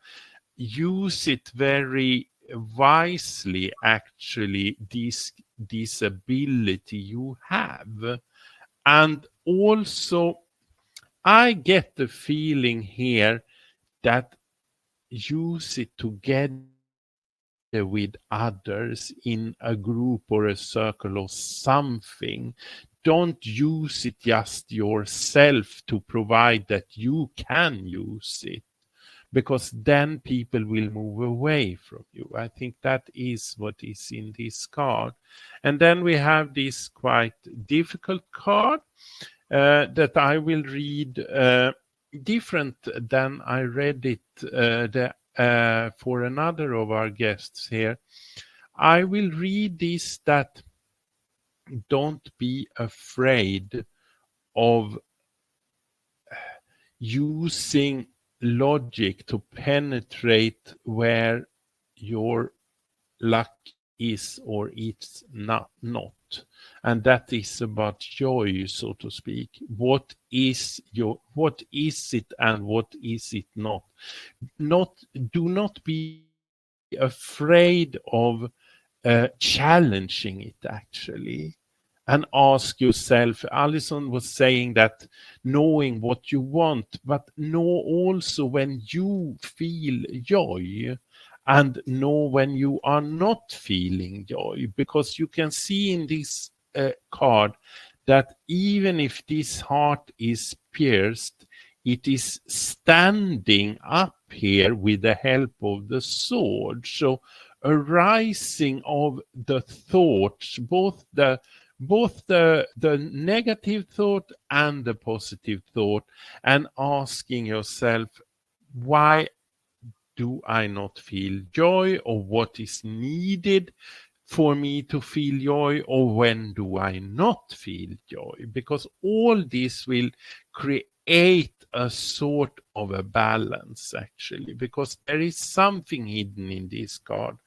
Use it very wisely, actually, this ability you have. And also, I get the feeling here that use it together with others in a group or a circle or something. Don't use it just yourself to provide that you can use it, because then people will move away from you. I think that is what is in this card. And then we have this quite difficult card that I will read different than I read it for another of our guests here. I will read this, that don't be afraid of using logic to penetrate where your luck is or it's not. And that is about joy, so to speak. What is it and what is it not? Do not be afraid of challenging it, actually. And ask yourself, Alison was saying that knowing what you want, but know also when you feel joy, and know when you are not feeling joy, because you can see in this card that even if this heart is pierced, it is standing up here with the help of the sword. So a rising of the thoughts, both the negative thought and the positive thought, and asking yourself, why do I not feel joy, or what is needed for me to feel joy, or when do I not feel joy? Because all this will create a sort of a balance, actually, because there is something hidden in this card,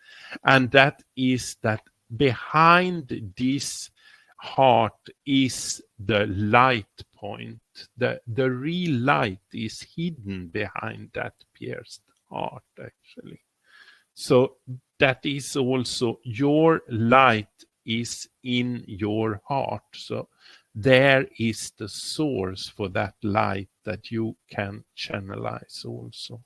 and that is that behind this heart is the light point. The real light is hidden behind that pierced heart, actually. So that is also, your light is in your heart. So there is the source for that light that you can channelize also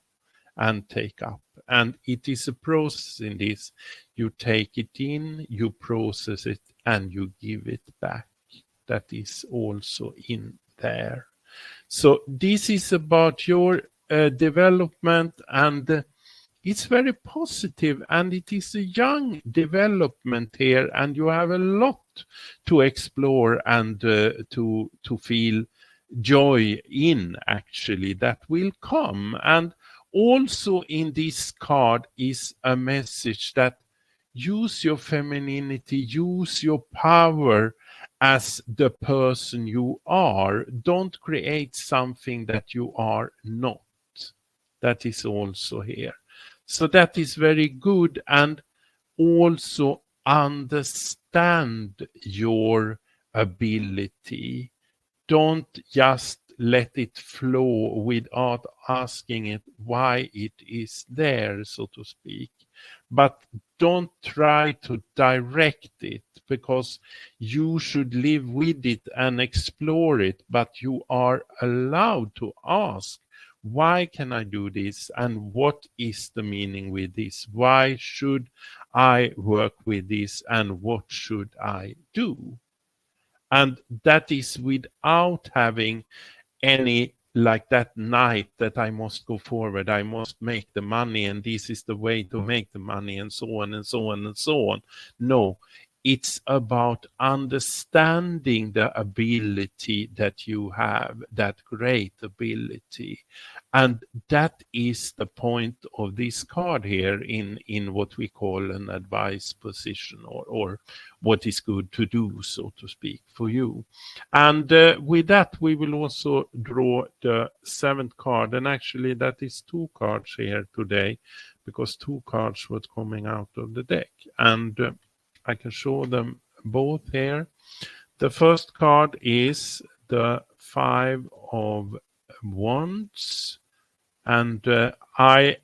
and take up. And it is a process in this. You take it in, you process it, and you give it back. That is also in there. So this is about your development, and it's very positive, and it is a young development here, and you have a lot to explore and to feel joy in, actually, that will come. And also in this card is a message that use your femininity, use your power as the person you are. Don't create something that you are not. That is also here. So that is very good. And also understand your ability. Don't just let it flow without asking it why it is there, so to speak. but don't try to direct it, because you should live with it and explore it, but you are allowed to ask, why can I do this? And what is the meaning with this? Why should I work with this? And what should I do? And that is without having any like that night that I must go forward, I must make the money, and this is the way to make the money, and so on and so on and so on. No, it's about understanding the ability that you have, that great ability. And that is the point of this card here in what we call an advice position, or what is good to do, so to speak, for you. And with that, we will also draw the 7th card. And actually, that is 2 cards here today, because 2 cards were coming out of the deck. And I can show them both here. The first card is the 5 of Wands. And I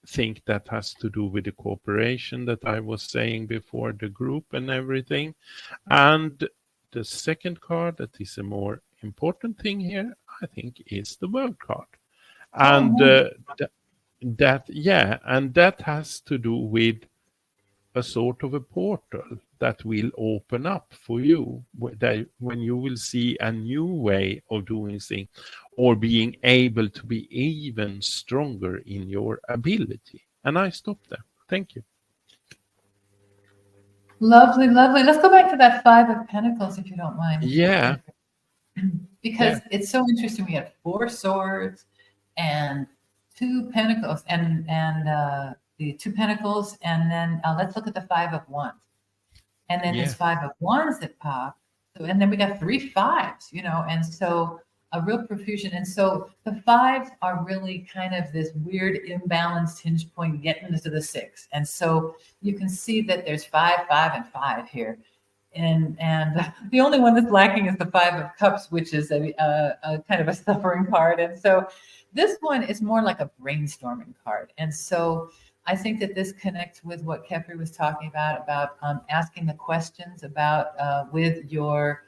think that has to do with the cooperation that I was saying before, the group and everything. And the second card, that is a more important thing here, I think, is the World card. And that has to do with a sort of a portal that will open up for you when you will see a new way of doing things, or being able to be even stronger in your ability. And I stop there. Thank you. Lovely, lovely. Let's go back to that 5 of Pentacles, if you don't mind. Yeah. Because it's so interesting. We have 4 swords and 2 pentacles, and the 2 pentacles, and then let's look at the 5 of Wands, and then this 5 of Wands that pop. So, and then we got 3 5s, and so a real profusion. And so the 5s are really kind of this weird imbalanced hinge point getting into the 6. And so you can see that there's 5, 5, and 5 here. And the only one that's lacking is the 5 of Cups, which is a kind of a suffering card. And so this one is more like a brainstorming card. And so I think that this connects with what Kepri was talking about asking the questions about with your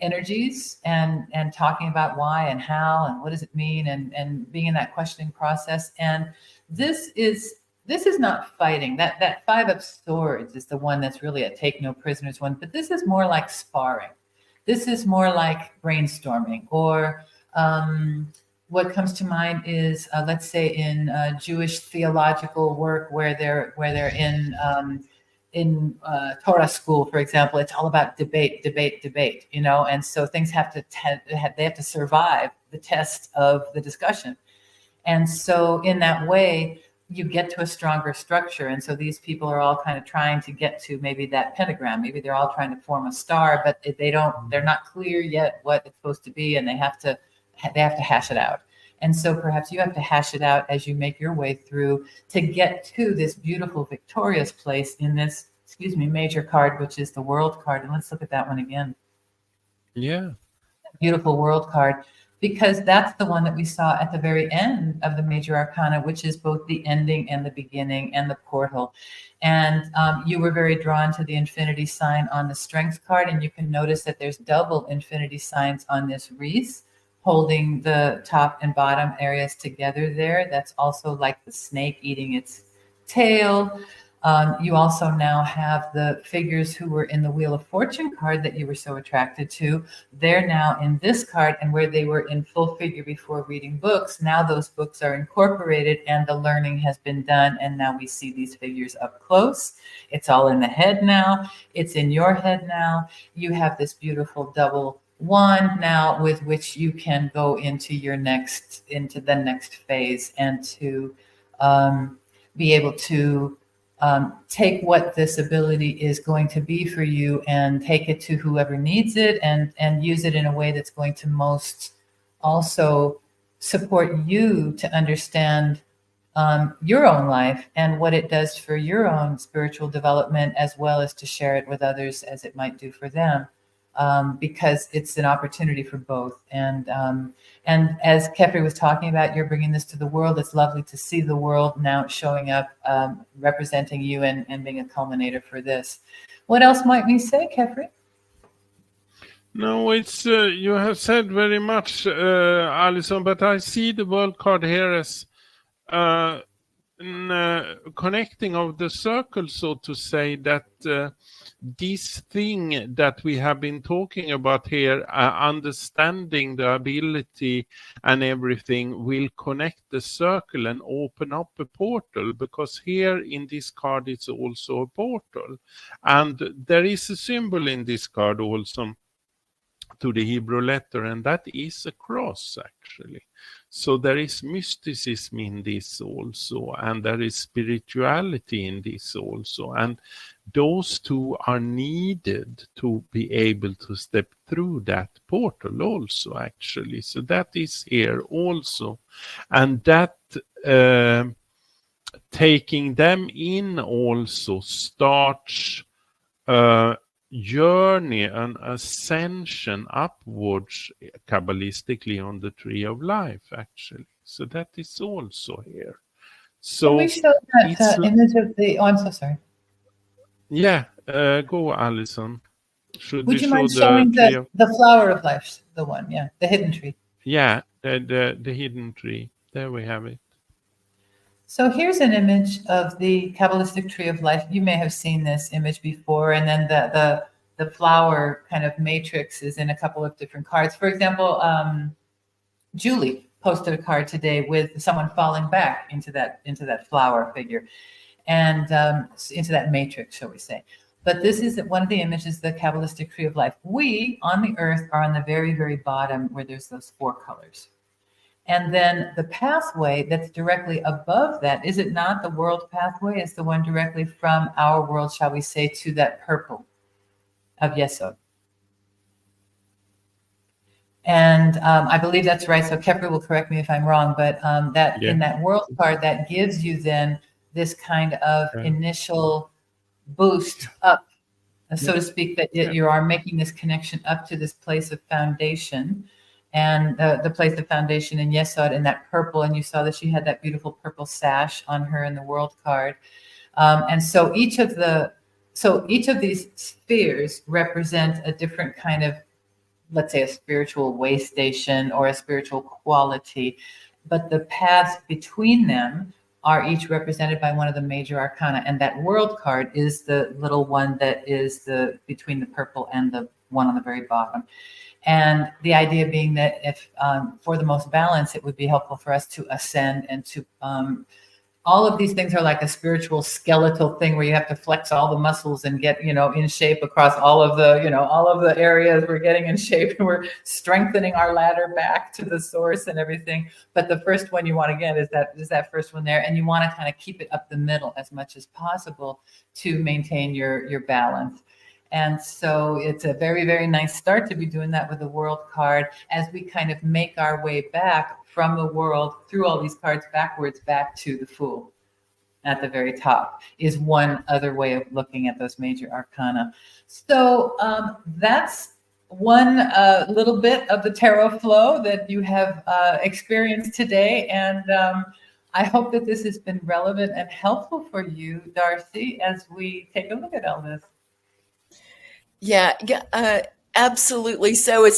energies, and talking about why and how and what does it mean, and being in that questioning process. And this is not fighting. That 5 of Swords is the one that's really a take no prisoners one, but this is more like sparring. This is more like brainstorming, or what comes to mind is, let's say in Jewish theological work, where they're in Torah school, for example, it's all about debate, and so things have to they have to survive the test of the discussion. And so in that way, you get to a stronger structure. And so these people are all kind of trying to get to maybe that pentagram. Maybe they're all trying to form a star, but they're not clear yet what it's supposed to be, and they have to hash it out. And so perhaps you have to hash it out as you make your way through to get to this beautiful, victorious place in this, major card, which is the World card. And let's look at that one again. Yeah. Beautiful World card, because that's the one that we saw at the very end of the major arcana, which is both the ending and the beginning and the portal. And you were very drawn to the infinity sign on the Strength card. And you can notice that there's double infinity signs on this wreath, holding the top and bottom areas together there. That's also like the snake eating its tail. You also now have the figures who were in the Wheel of Fortune card that you were so attracted to. They're now in this card, and where they were in full figure before reading books, now those books are incorporated and the learning has been done. And now we see these figures up close. It's all in the head now. It's in your head now. You have this beautiful double wand now with which you can go into the next phase, and to be able to take what this ability is going to be for you and take it to whoever needs it, and use it in a way that's going to most also support you to understand your own life and what it does for your own spiritual development, as well as to share it with others as it might do for them. because it's an opportunity for both. And as Kefri was talking about, you're bringing this to the world. It's lovely to see the world now showing up, representing you and being a culminator for this. What else might we say, Kefri? No, it's you have said very much, Alison, but I see the world card here as connecting of the circle, so to say, that this thing that we have been talking about here, understanding the ability and everything, will connect the circle and open up a portal, because here in this card it's also a portal. And there is a symbol in this card also to the Hebrew letter, and that is a cross, actually. So there is mysticism in this also, and there is spirituality in this also, and those two are needed to be able to step through that portal also, actually. So that is here also, and that taking them in also starts journey, an ascension upwards kabbalistically on the tree of life, actually. So that is also here. So can we show that image of the? Oh, I'm so sorry. Yeah, go, Alison. Should Would we you show mind the showing tree of? the flower of life, the one, yeah, the hidden tree? Yeah, the hidden tree. There we have it. So here's an image of the Kabbalistic tree of life. You may have seen this image before, and then the flower kind of matrix is in a couple of different cards. For example, Julie posted a card today with someone falling back into that flower figure, and into that matrix, shall we say. But this is one of the images, the Kabbalistic tree of life. We on the earth are on the very, very bottom where there's those four colors. And then the pathway that's directly above that, is it not the world pathway? Is the one directly from our world, shall we say, to that purple of Yesod. And I believe that's right. So Kefri will correct me if I'm wrong, but in that world card, that gives you then this kind of initial boost up, so to speak, that you are making this connection up to this place of foundation. And the place of foundation in Yesod in that purple, and you saw that she had that beautiful purple sash on her in the world card. And so each of these spheres represent a different kind of, let's say, a spiritual way station or a spiritual quality, but the paths between them are each represented by one of the major arcana. And that world card is the little one that is between the purple and the one on the very bottom. And the idea being that if for the most balance, it would be helpful for us to ascend and to all of these things are like a spiritual skeletal thing where you have to flex all the muscles and get, in shape across all of the areas. We're getting in shape and we're strengthening our ladder back to the source and everything. But the first one you want to get is that first one there. And you want to kind of keep it up the middle as much as possible to maintain your balance. And so it's a very, very nice start to be doing that with the world card as we kind of make our way back from the world through all these cards backwards back to the Fool at the very top is one other way of looking at those major arcana. So that's one little bit of the tarot flow that you have experienced today. And I hope that this has been relevant and helpful for you, Darcy, as we take a look at all this. Yeah, absolutely. So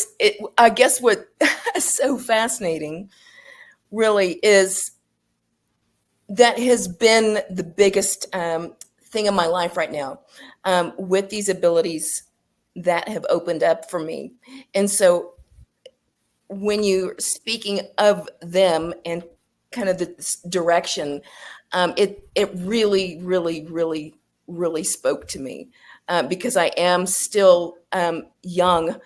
I guess what is so fascinating really is that has been the biggest thing in my life right now, with these abilities that have opened up for me. And so when you're speaking of them and kind of the direction, it really, really, really, really spoke to me. Because I am still young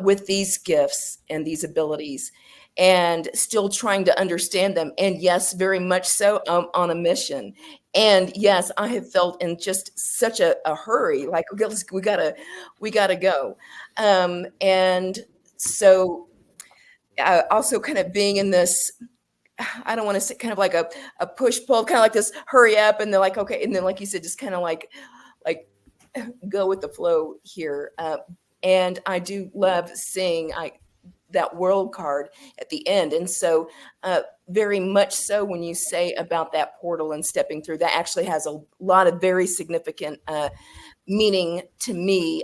with these gifts and these abilities and still trying to understand them. And yes, very much so on a mission. And yes, I have felt in just such a hurry, like we gotta go. And so also kind of being in this, I don't want to say kind of like a push pull, kind of like this hurry up. And they're like, okay. And then, like you said, just kind of like go with the flow here. And I do love seeing that world card at the end. And so very much so when you say about that portal and stepping through, that actually has a lot of very significant meaning to me,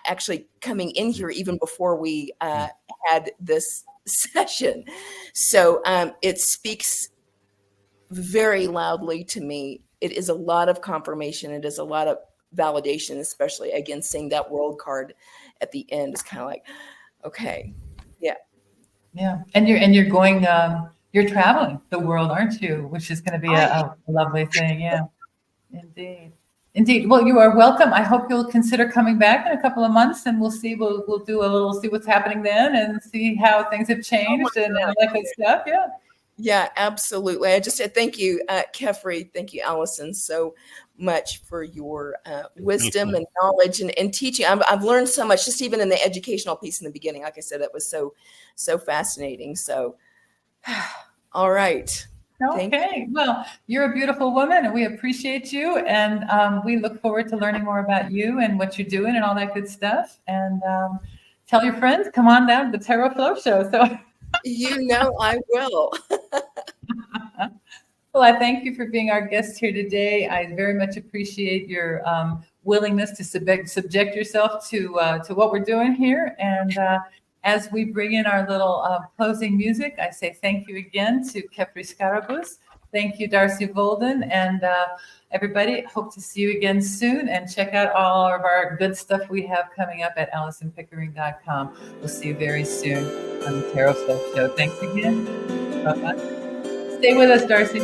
actually coming in here even before we had this session. So it speaks very loudly to me. It is a lot of confirmation. It is a lot of validation, especially again, seeing that world card at the end is kind of like, okay, yeah. Yeah. And you're going, you're traveling the world, aren't you? Which is going to be a lovely thing. Yeah, indeed. Indeed. Well, you are welcome. I hope you'll consider coming back in a couple of months, and we'll see. We'll do a little, see what's happening then, and see how things have changed and all that good stuff. Yeah. Yeah, absolutely. I just said thank you, Kefri. Thank you, Alison, so much for your wisdom and knowledge and teaching. I've learned so much, just even in the educational piece in the beginning. Like I said, that was so fascinating. So, all right. Okay. Well, you're a beautiful woman, and we appreciate you, and we look forward to learning more about you and what you're doing and all that good stuff. And tell your friends, come on down to the Tarot Flow Show. So. You know I will. Well, I thank you for being our guest here today. I very much appreciate your willingness to subject yourself to what we're doing here. And as we bring in our little closing music, I say thank you again to Kefri Scarabus. Thank you, Darcy Volden. And everybody, hope to see you again soon. And check out all of our good stuff we have coming up at AlisonPickering.com. We'll see you very soon on the Tarot Flow Show. Thanks again. Bye-bye. Stay with us, Darcy.